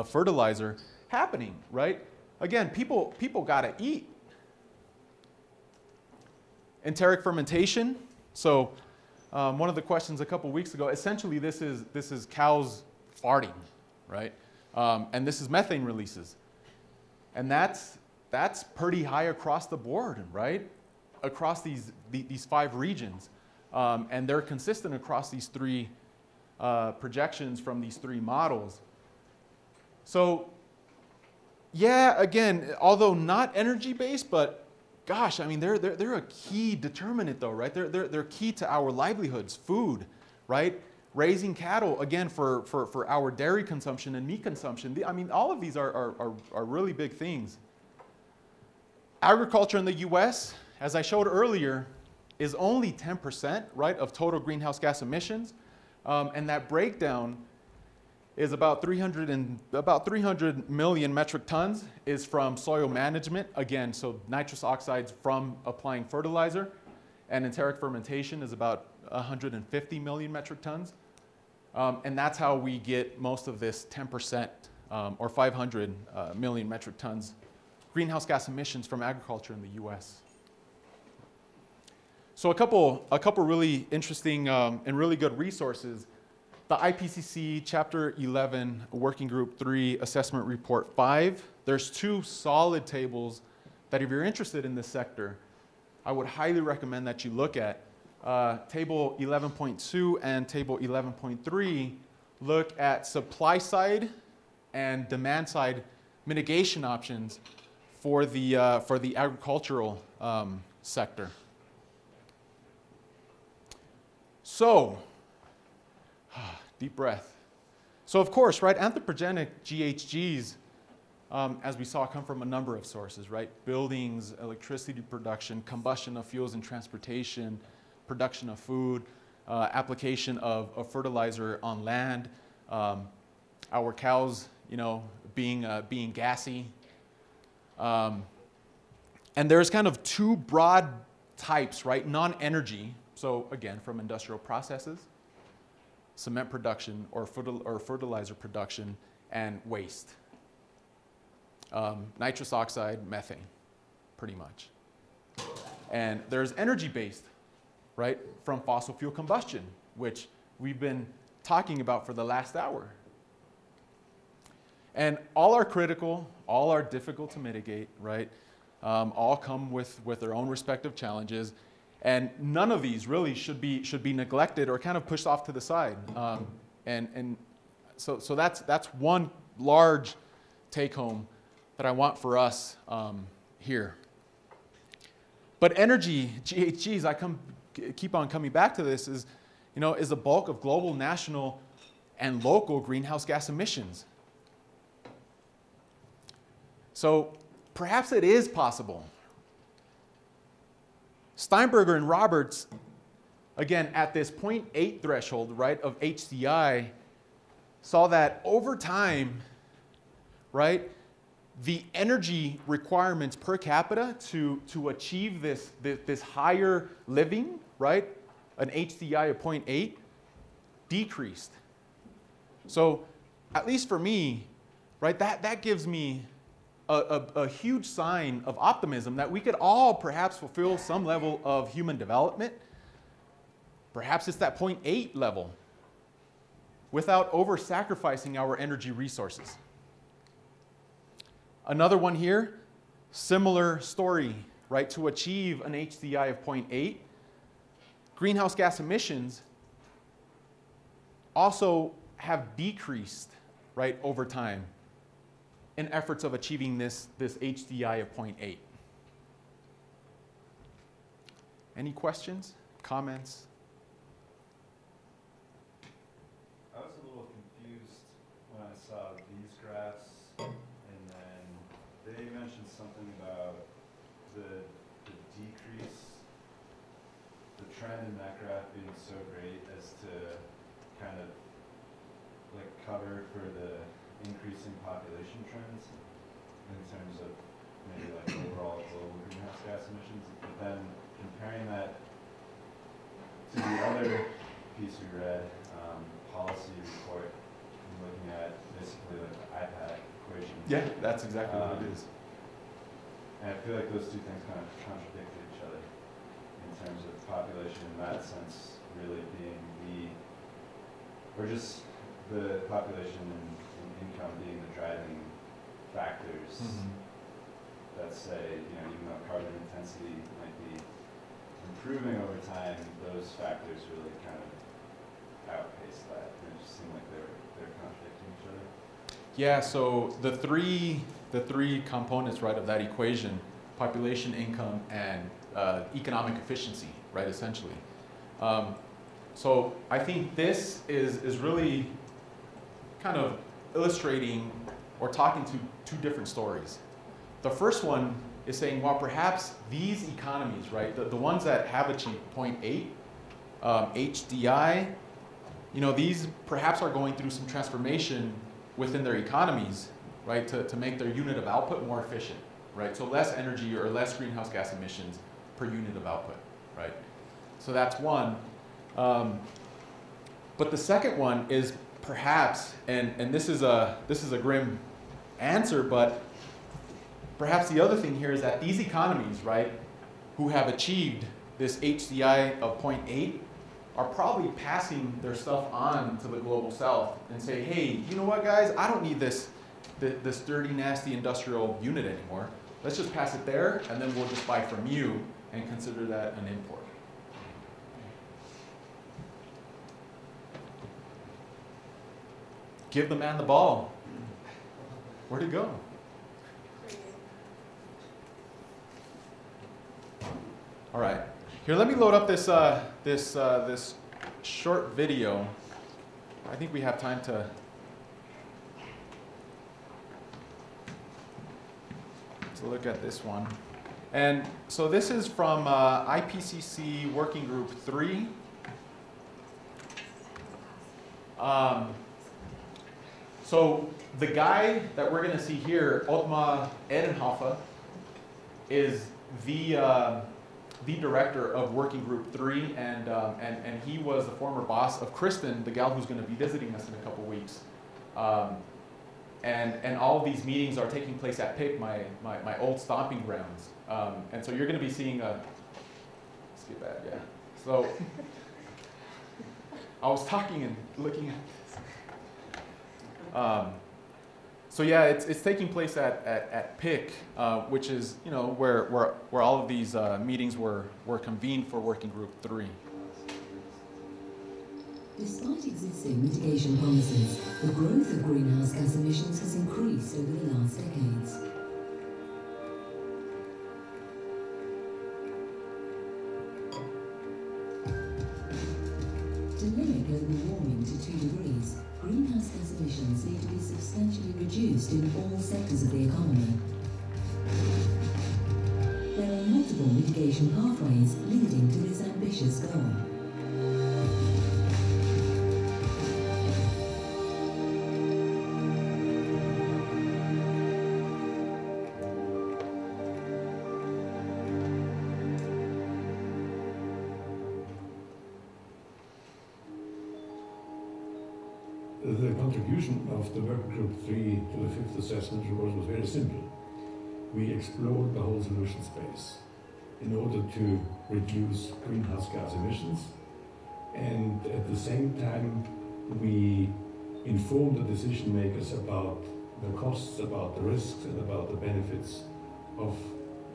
fertilizer happening, right? Again, people gotta eat. Enteric fermentation. So one of the questions a couple weeks ago, essentially this is cows farting, right? And this is methane releases. And that's pretty high across the board, right? Across these 5 regions. And they're consistent across these 3 projections from these 3 models. So yeah, again, although not energy-based, but gosh, I mean, they're a key determinant though, right? They're key to our livelihoods, food, right? Raising cattle, again, for our dairy consumption and meat consumption. I mean, all of these are really big things. Agriculture in the US, as I showed earlier, is only 10%, right, of total greenhouse gas emissions. And that breakdown is about 300 million metric tons is from soil management. Again, so nitrous oxides from applying fertilizer. And enteric fermentation is about 150 million metric tons. And that's how we get most of this 10% or 500 million metric tons greenhouse gas emissions from agriculture in the US. So a couple really interesting and really good resources. The IPCC Chapter 11 Working Group 3 Assessment Report 5. There's 2 solid tables that if you're interested in this sector, I would highly recommend that you look at. Table 11.2 and Table 11.3 look at supply side and demand side mitigation options for the agricultural sector. So, deep breath. So of course, right, anthropogenic GHGs, as we saw, come from a number of sources, right? Buildings, electricity production, combustion of fuels and transportation, production of food, application of fertilizer on land, our cows, you know, being gassy. And there's kind of 2 broad types, right? Non-energy, so again, from industrial processes, cement production or fertilizer production, and waste. Nitrous oxide, methane, pretty much. And there's energy-based, right, from fossil fuel combustion, which we've been talking about for the last hour. And all are critical, all are difficult to mitigate, right? All come with their own respective challenges. And none of these really should be neglected or kind of pushed off to the side. So that's one large take home that I want for us here. But energy, GHGs, keep on coming back to this, is the bulk of global, national, and local greenhouse gas emissions. So perhaps it is possible. Steinberger and Roberts, again, at this 0.8 threshold, right, of HCI, saw that over time, right, the energy requirements per capita to achieve this higher living, right, an HCI of 0.8, decreased. So at least for me, right, that gives me a huge sign of optimism that we could all perhaps fulfill some level of human development. Perhaps it's that 0.8 level without over-sacrificing our energy resources. Another one here, similar story, right? To achieve an HCI of 0.8, greenhouse gas emissions also have decreased, right, over time in efforts of achieving this HCI of 0.8. Any questions, comments? I was a little confused when I saw these graphs, and then they mentioned something about the decrease, the trend in that graph being so great as to kind of like cover for the increasing population trends in terms of maybe like overall global greenhouse gas emissions, but then comparing that to the other piece we read, policy report, and looking at basically like the IPAC equation. Yeah, that's exactly what it is. And I feel like those 2 things kind of contradict each other in terms of population in that sense really being or just the population and income being the driving factors that say, even though carbon intensity might be improving over time, those factors really kind of outpace that. And it just seemed like they're contradicting each other. Yeah, so the three components, right, of that equation, population, income, and economic efficiency, right, essentially. So I think this is really kind of illustrating or talking to 2 different stories. The first one is saying, well, perhaps these economies, right, the ones that have achieved 0.8 HDI, you know, these perhaps are going through some transformation within their economies, right, to make their unit of output more efficient, right? So less energy or less greenhouse gas emissions per unit of output, right? So that's one. But the second one is perhaps, and this is a grim answer, but perhaps the other thing here is that these economies, right, who have achieved this HDI of 0.8 are probably passing their stuff on to the global south and say, hey, you know what, guys, I don't need this dirty, nasty industrial unit anymore. Let's just pass it there, and then we'll just buy from you and consider that an import. Give the man the ball. Where'd it go? All right. Here, let me load up this this short video. I think we have time to. Look at this one. And so this is from IPCC Working Group 3. So the guy that we're going to see here, Otmar Edenhofer, is the director of Working Group 3, and he was the former boss of Kristen, the gal who's going to be visiting us in a couple weeks. And all of these meetings are taking place at PIC, my old stomping grounds. And so you're going to be seeing let's get back, yeah. So I was talking and looking at this. So yeah, it's taking place at PIC, which is, you know, where all of these meetings were convened for Working Group 3. Despite existing mitigation policies, the growth of greenhouse gas emissions has increased over the last decades. To limit global warming to 2 degrees, greenhouse gas emissions need to be substantially reduced in all sectors of the economy. There are multiple mitigation pathways leading to this ambitious goal. The contribution of the Working Group 3 to the 5th assessment report was very simple. We explored the whole solution space in order to reduce greenhouse gas emissions, and at the same time we informed the decision makers about the costs, about the risks, and about the benefits of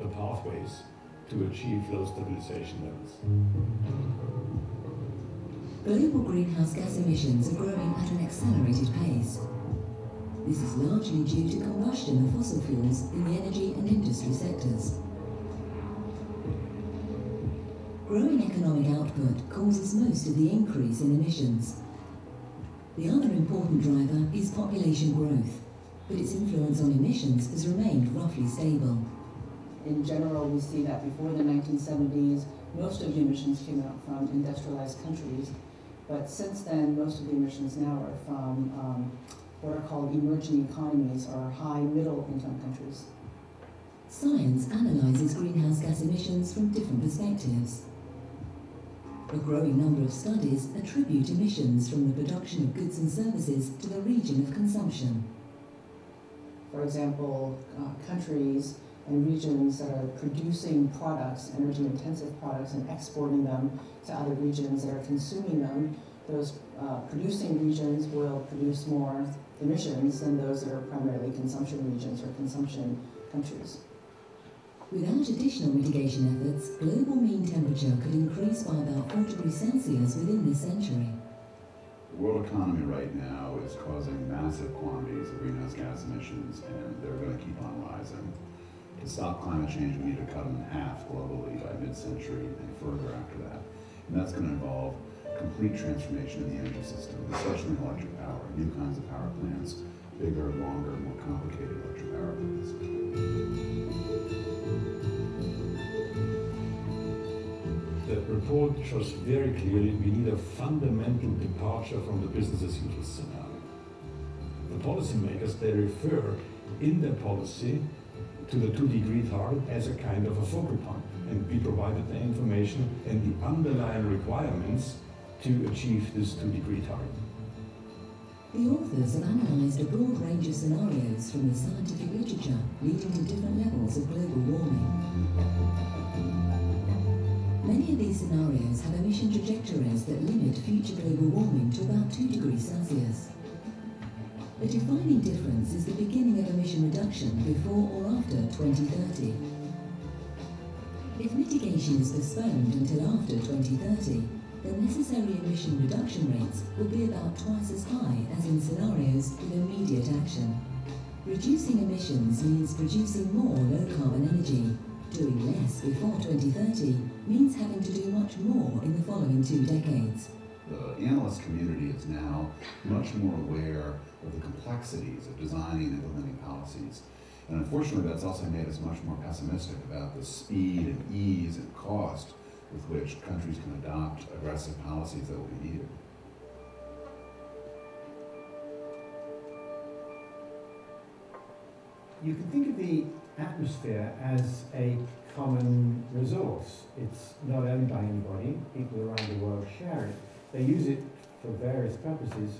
the pathways to achieve those stabilization levels. Global greenhouse gas emissions are growing at an accelerated pace. This is largely due to combustion of fossil fuels in the energy and industry sectors. Growing economic output causes most of the increase in emissions. The other important driver is population growth, but its influence on emissions has remained roughly stable. In general, we see that before the 1970s, most of the emissions came out from industrialized countries. But since then, most of the emissions now are from what are called emerging economies or high middle income countries. Science analyzes greenhouse gas emissions from different perspectives. A growing number of studies attribute emissions from the production of goods and services to the region of consumption. For example, countries and regions that are producing products, energy-intensive products, and exporting them to other regions that are consuming them, those producing regions will produce more emissions than those that are primarily consumption regions or consumption countries. Without additional mitigation efforts, global mean temperature could increase by about 4 degrees Celsius within this century. The world economy right now is causing massive quantities of greenhouse gas emissions, and they're going to keep on rising. To stop climate change, we need to cut them in half globally by mid-century and further after that. And that's going to involve complete transformation of the energy system, especially in electric power, new kinds of power plants, bigger, longer, more complicated electric power plants. The report shows very clearly we need a fundamental departure from the business as usual scenario. The policymakers, they refer in their policy to the 2-degree target as a kind of a focal point, and we provided the information and the underlying requirements to achieve this 2-degree target. The authors have analysed a broad range of scenarios from the scientific literature leading to different levels of global warming. Many of these scenarios have emission trajectories that limit future global warming to about 2 degrees Celsius. The defining difference is the beginning of emission reduction before or after 2030. If mitigation is postponed until after 2030, the necessary emission reduction rates will be about twice as high as in scenarios with immediate action. Reducing emissions means producing more low-carbon energy. Doing less before 2030 means having to do much more in the following 2 decades. The analyst community is now much more aware of the complexities of designing and implementing policies. And unfortunately, that's also made us much more pessimistic about the speed and ease and cost with which countries can adopt aggressive policies that will be needed. You can think of the atmosphere as a common resource. It's not owned by anybody. People around the world share it. They use it for various purposes,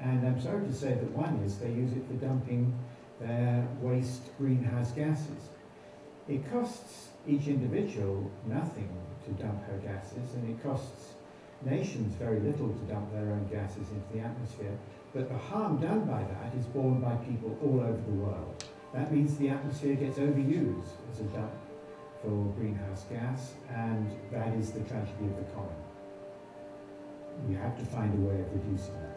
and I'm sorry to say that one is they use it for dumping their waste greenhouse gases. It costs each individual nothing to dump her gases, and it costs nations very little to dump their own gases into the atmosphere, but the harm done by that is borne by people all over the world. That means the atmosphere gets overused as a dump for greenhouse gas, and that is the tragedy of the common. You have to find a way of reducing that.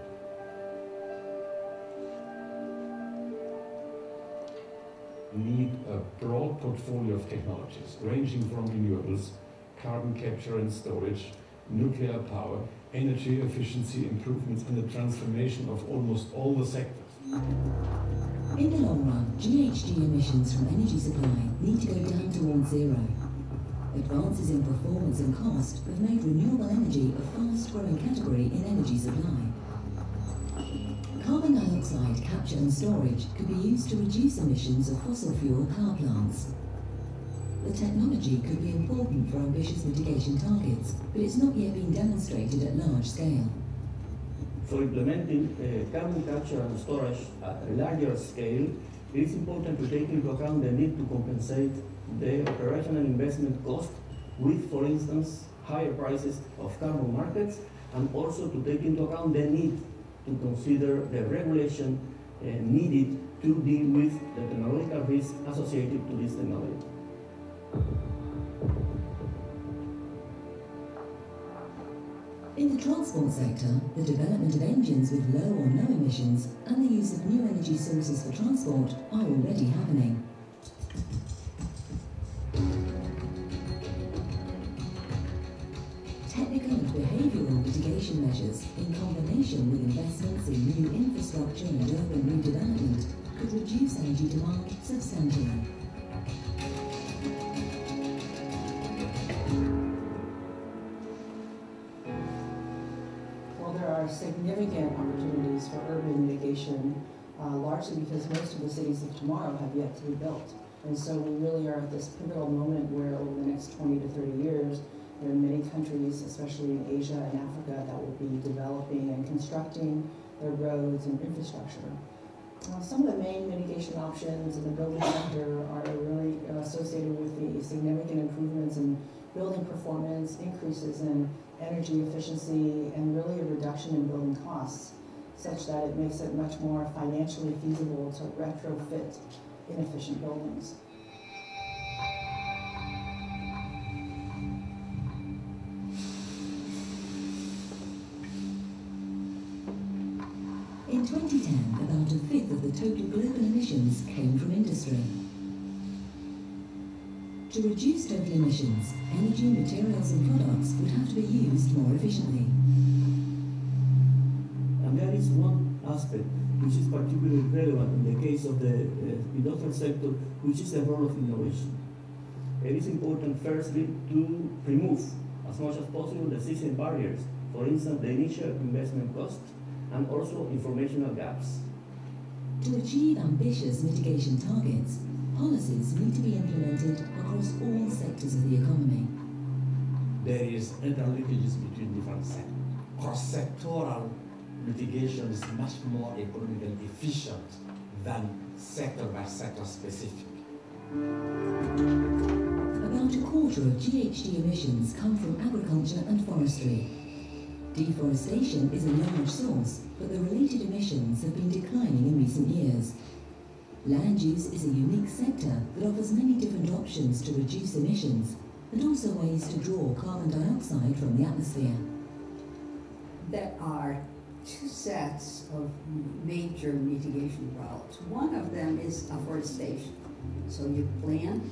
We need a broad portfolio of technologies, ranging from renewables, carbon capture and storage, nuclear power, energy efficiency improvements, and the transformation of almost all the sectors. In the long run, GHG emissions from energy supply need to go down towards zero. Advances in performance and cost have made renewable energy a fast-growing category in energy supply. Carbon dioxide capture and storage could be used to reduce emissions of fossil fuel power plants. The technology could be important for ambitious mitigation targets, but it's not yet been demonstrated at large scale. For implementing carbon capture and storage at a larger scale, it is important to take into account the need to compensate the operational investment cost with, for instance, higher prices of carbon markets, and also to take into account the need to consider the regulation needed to deal with the technological risk associated to this technology. In the transport sector, the development of engines with low or no emissions and the use of new energy sources for transport are already happening. Technical and behavioural mitigation measures, in combination with investments in new infrastructure and urban redevelopment, could reduce energy demand substantially. Well, there are significant opportunities for urban mitigation, largely because most of the cities of tomorrow have yet to be built. And so we really are at this pivotal moment where over the next 20 to 30 years, there are many countries, especially in Asia and Africa, that will be developing and constructing their roads and infrastructure. Some of the main mitigation options in the building sector are really associated with the significant improvements in building performance, increases in energy efficiency, and really a reduction in building costs, such that it makes it much more financially feasible to retrofit inefficient buildings. In 2010, about a fifth of the total global emissions came from industry. To reduce total emissions, energy, materials and products would have to be used more efficiently. And there is one aspect, which is particularly relevant in the case of the industrial sector, which is the role of innovation. It is important, firstly, to remove as much as possible the existing barriers, for instance, the initial investment cost, and also informational gaps. To achieve ambitious mitigation targets, policies need to be implemented across all sectors of the economy. There is interlinkages between different sectors. Cross-sectoral mitigation is much more economically efficient than sector-by-sector specific. About a quarter of GHG emissions come from agriculture and forestry. Deforestation is a large source, but the related emissions have been declining in recent years. Land use is a unique sector that offers many different options to reduce emissions and also ways to draw carbon dioxide from the atmosphere. There are two sets of major mitigation routes. One of them is afforestation. So you plant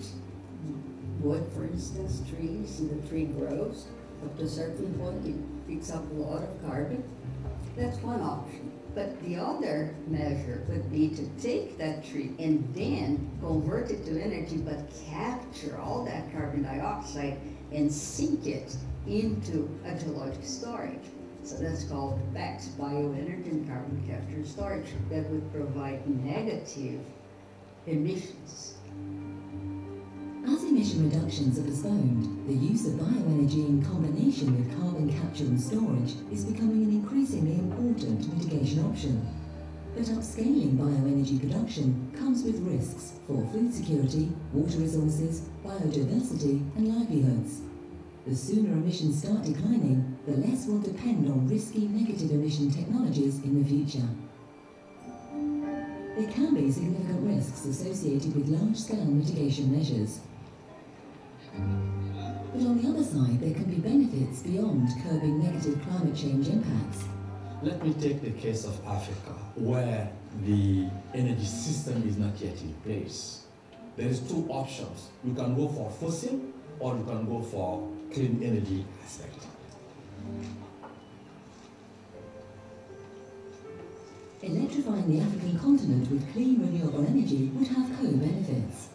wood, for instance, trees, and the tree grows. Up to a certain point, it picks up a lot of carbon. That's one option. But the other measure would be to take that tree and then convert it to energy, but capture all that carbon dioxide and sink it into a geologic storage. So that's called BECCS, bioenergy and carbon capture and storage, that would provide negative emissions. As emission reductions are postponed, the use of bioenergy in combination with carbon capture and storage is becoming an increasingly important mitigation option. But upscaling bioenergy production comes with risks for food security, water resources, biodiversity and livelihoods. The sooner emissions start declining, the less we'll depend on risky negative emission technologies in the future. There can be significant risks associated with large-scale mitigation measures. But on the other side, there can be benefits beyond curbing negative climate change impacts. Let me take the case of Africa, where the energy system is not yet in place. There is two options. You can go for fossil, or you can go for clean energy aspect. Electrifying the African continent with clean renewable energy would have co-benefits.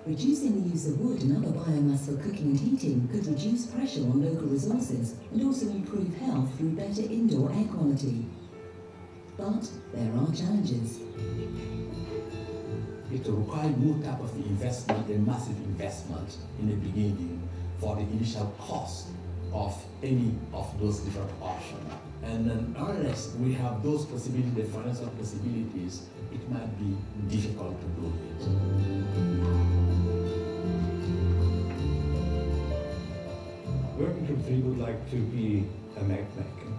Reducing the use of wood and other biomass for cooking and heating could reduce pressure on local resources and also improve health through better indoor air quality. But there are challenges. It requires more type of investment, a massive investment in the beginning for the initial cost of any of those different options. And then unless we have those possibilities, the financial possibilities, it might be difficult to do it. Working Group 3 would like to be a map maker.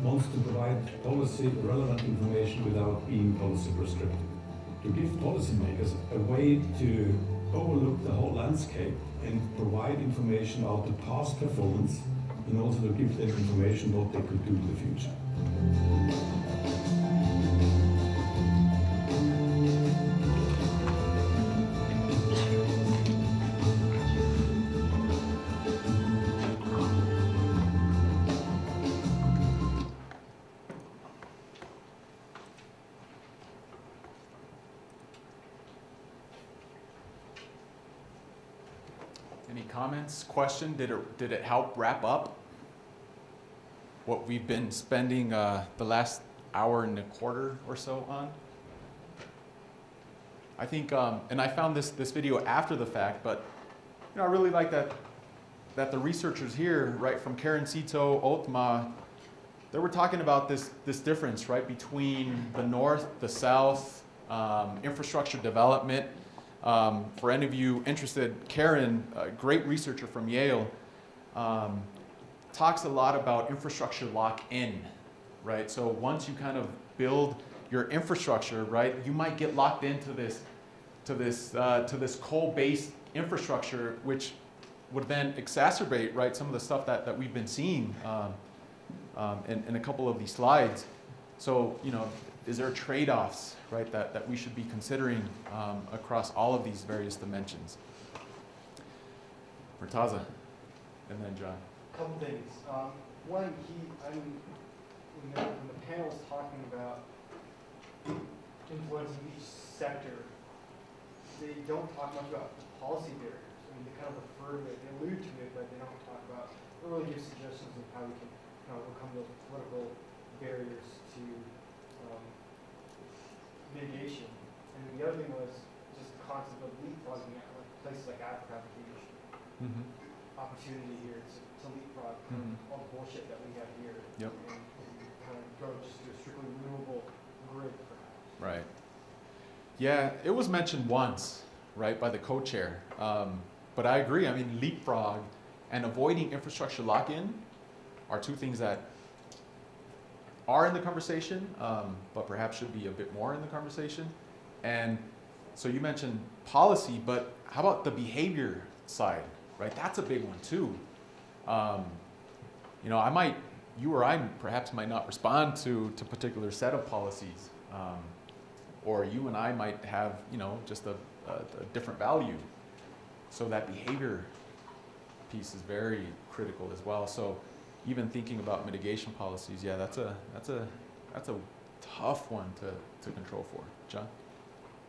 Wants to provide policy relevant information without being policy prescriptive. To give policymakers a way to overlook the whole landscape and provide information about the past performance, and also to give them information what they could do in the future. Any comments, question? Did it help wrap up what we've been spending the last hour and a quarter or so on? I think, and I found this video after the fact, but I really like that the researchers here, right, from Karen Sito, Otma, they were talking about this difference, right, between the north, the south, infrastructure development. For any of you interested, Karen, a great researcher from Yale, talks a lot about infrastructure lock-in, right? So once you kind of build your infrastructure, right, you might get locked into this coal-based infrastructure, which would then exacerbate, right, some of the stuff that we've been seeing in a couple of these slides. So, is there trade-offs, right, that we should be considering across all of these various dimensions? Murtaza, and then John. Couple things. One, when the panel is talking about influencing each sector, they don't talk much about the policy barriers. I mean, they kind of refer to it, they allude to it, but they don't talk about, they really give suggestions of how we can overcome those political barriers to mitigation. And then the other thing was just the concept of leapfrogging at like places like Africa, having a huge opportunity here to leapfrog all the bullshit that we have here. Yep. And kind of go just to a strictly renewable grid, perhaps. Right. Yeah, it was mentioned once, right, by the co-chair. But I agree. I mean, leapfrog and avoiding infrastructure lock-in are two things that are in the conversation, but perhaps should be a bit more in the conversation. And so you mentioned policy, but how about the behavior side, right? That's a big one too. You know, you or I perhaps might not respond to a particular set of policies. Or you and I might have, you know, just a different value. So that behavior piece is very critical as well. So even thinking about mitigation policies, yeah, that's a tough one to control for. John?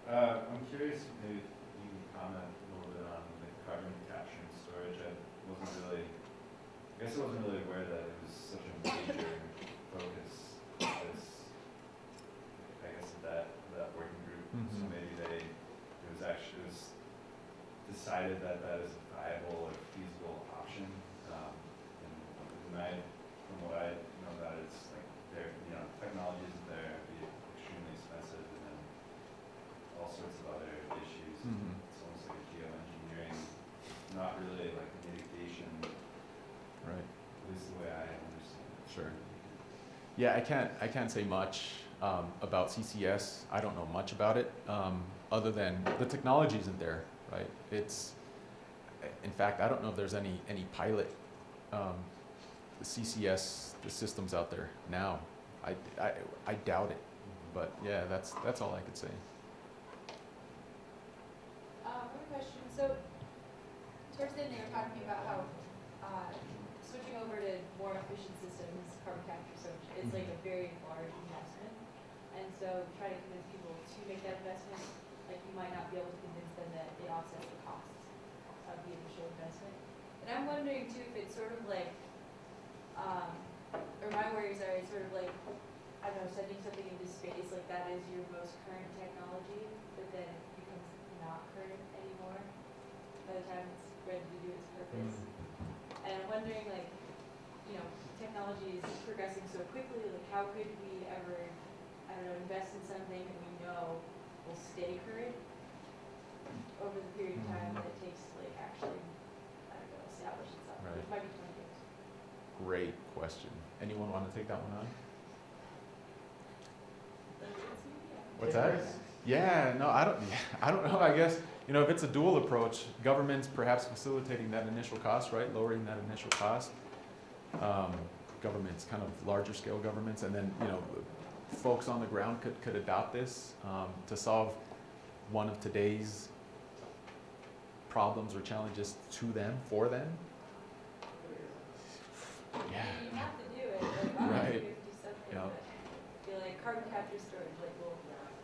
I'm curious if maybe you can comment a little bit on the carbon capture and storage. I guess I wasn't really aware that it was such a major focus of this, I guess, of that working group. So maybe it was decided that that is a viable or feasible option. And from what I know about it, it's like technology isn't there, it'd be extremely expensive, and then all sorts of other issues. It's almost like a geoengineering, not really like a mitigation. Right. At least the way I understand it. Sure. Yeah, I can't say much about CCS. I don't know much about it, other than the technology isn't there, right? In fact, I don't know if there's any pilot CCS systems out there now. I doubt it, but yeah, that's all I could say. I have a question. So, towards the end, they were talking about how switching over to more efficient systems, carbon capture, so it's like a very large investment. And so, trying to convince people to make that investment, like you might not be able to convince them that it offsets the costs of the initial investment. And I'm wondering too if it's sort of like, or my worries are it's sort of like, I don't know, sending something into space, like that is your most current technology, but then it becomes not current anymore by the time it's ready to do its purpose. And I'm wondering, like, you know, technology is progressing so quickly, like how could we ever, I don't know, invest in something that we know will stay current over the period of time that it takes to like actually, I don't know, establish itself, Right. which might be 20 years. Great question. Anyone want to take that one on? What's that? Yeah, no, I don't know. I guess, you know, if it's a dual approach, governments perhaps facilitating that initial cost, right? Lowering that initial cost. Governments, kind of larger scale governments, and then, you know, folks on the ground could adopt this to solve one of today's problems or challenges to them, for them. Yeah. You have to do it. Like, Right. You have to do something. Yep. But feel like carbon capture storage, like we'll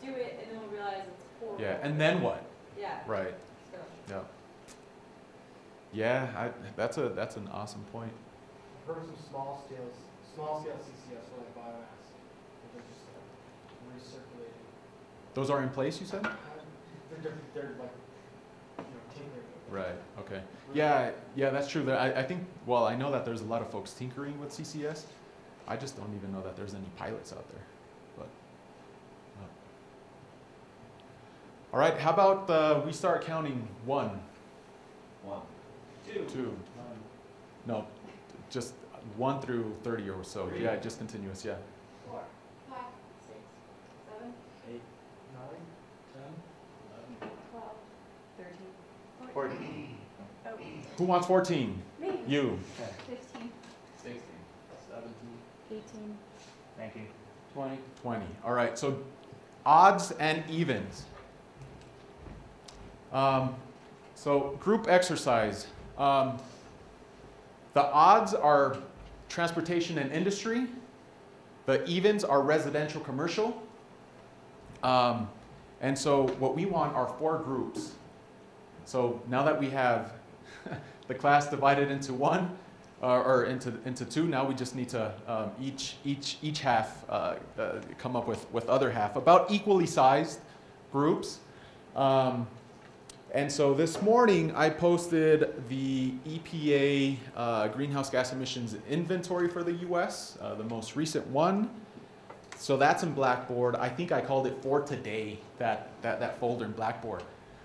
do it and then we'll realize it's horrible. Yeah, and then what? Yeah. Right. So. Yeah. Yeah, that's an awesome point. I've heard of some small scale CCS for like biomass. They're just recirculating. Those are in place, you said? They're like, you know, tinkering with it. Right, okay. Yeah, that's true. I think, well, I know that there's a lot of folks tinkering with CCS. I just don't even know that there's any pilots out there. But, all right, how about we start counting 1? 1. 2. No, just 1 through 30 or so. Yeah, just continuous, yeah. 4, 5, 6, 7, 8, 9, 10, 12, 13, 14. Oh. Who wants 14? Me. You. 15, 16, 17, 18. Thank you. 20. 20. All right, so odds and evens. So group exercise. The odds are transportation and industry. The evens are residential commercial. And so what we want are 4 groups. So now that we have the class divided into one, or into 2, now we just need to each half come up with other half, about equally sized groups. And so this morning I posted the EPA greenhouse gas emissions inventory for the US, the most recent one. So that's in Blackboard. I think I called it for today, that folder in Blackboard.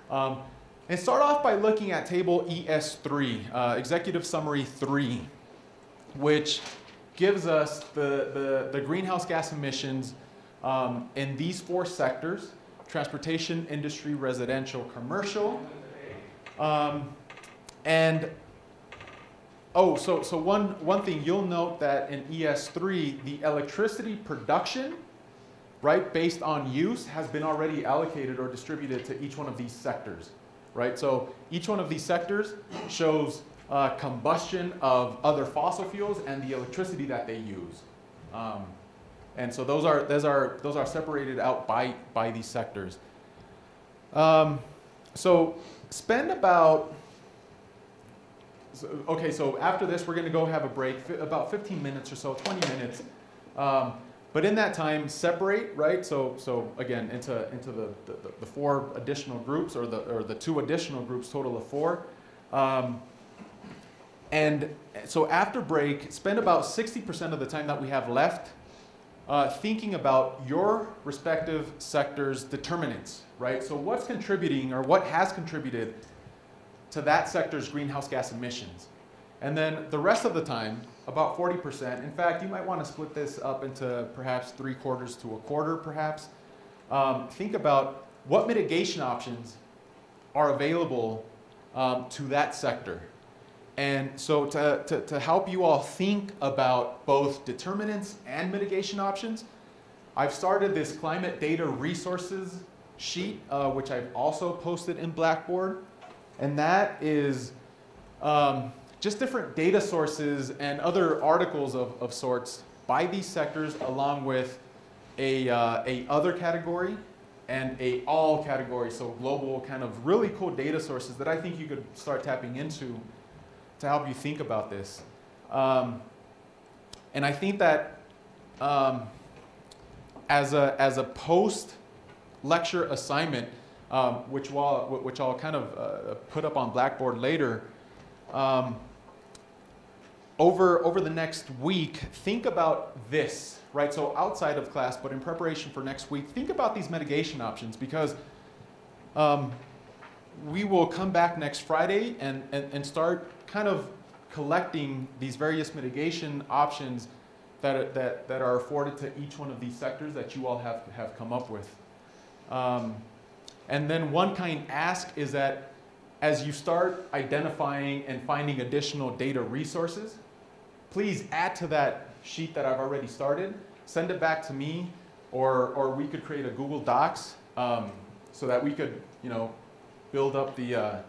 And start off by looking at table ES3, Executive Summary 3, which gives us the greenhouse gas emissions in these 4 sectors: transportation, industry, residential, commercial. So one thing you'll note that in ES3, the electricity production, right, based on use, has been already allocated or distributed to each one of these sectors, right? So each one of these sectors shows combustion of other fossil fuels and the electricity that they use. And so those are separated out by these sectors. So spend about, so after this we're going to go have a break, about 15 minutes or so, 20 minutes. But in that time, separate, right? So again, into the 4 additional groups, or the 2 additional groups, total of 4. And so after break, spend about 60% of the time that we have left thinking about your respective sector's determinants, right? So what's contributing, or what has contributed to that sector's greenhouse gas emissions? And then the rest of the time, about 40%. In fact, you might want to split this up into perhaps 3/4 to 1/4, perhaps. Think about what mitigation options are available to that sector. And so to help you all think about both determinants and mitigation options, I've started this climate data resources sheet, which I've also posted in Blackboard. And that is just different data sources and other articles of sorts by these sectors, along with a other category and a all category. So global, kind of really cool data sources that I think you could start tapping into to help you think about this. And I think that as a post-lecture assignment, which I'll kind of put up on Blackboard later, over the next week, think about this, right? So outside of class, but in preparation for next week, think about these mitigation options, because we will come back next Friday and start kind of collecting these various mitigation options that are afforded to each one of these sectors that you all have come up with. And then one kind ask is that as you start identifying and finding additional data resources, please add to that sheet that I've already started, send it back to me, or we could create a Google Docs so that we could, build up the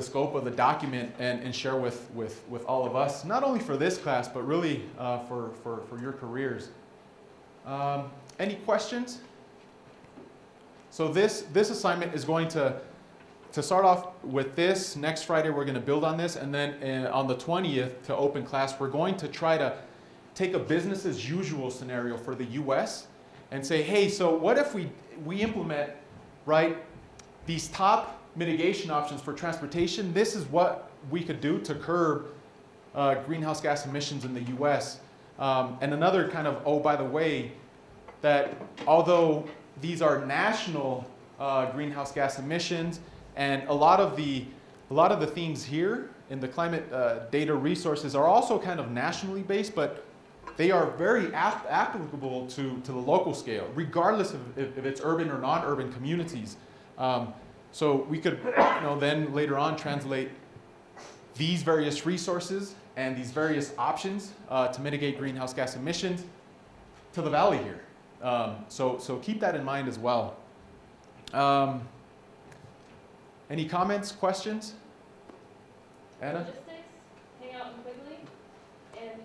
scope of the document and share with all of us, not only for this class, but really for your careers. Any questions? So this assignment is going to start off with this. Next Friday we're going to build on this, and then on the 20th to open class, we're going to try to take a business as usual scenario for the US and say, hey, so what if we implement, right, these top mitigation options for transportation? This is what we could do to curb greenhouse gas emissions in the US. And another kind of, oh, by the way, that although these are national greenhouse gas emissions, and a lot of the themes here in the climate data resources are also kind of nationally based, but they are very applicable to the local scale, regardless if it's urban or non-urban communities. So we could, then later on translate these various resources and these various options to mitigate greenhouse gas emissions to the valley here. So keep that in mind as well. Any comments, questions? Anna? Logistics, hang out in Quigley, and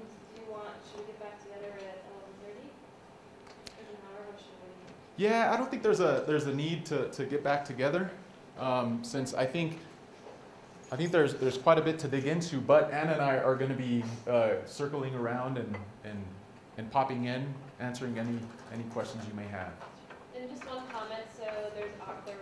should we get back together at 11:30? Yeah, I don't think there's a need to get back together, since I think there's quite a bit to dig into. But Anna and I are going to be circling around and popping in, answering any questions you may have. And just one comment. So there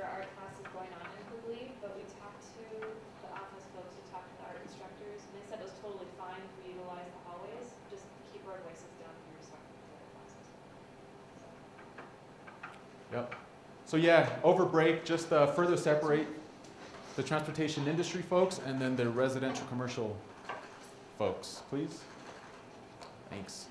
are classes going on in the league, but we talked to the office folks, we talked to the art instructors, and they said it was totally fine if we utilize the hallways. Just keep our voices down when you're talking to the other classes. Yep. So yeah, over break, just further separate the transportation industry folks and then the residential commercial folks, please. Thanks.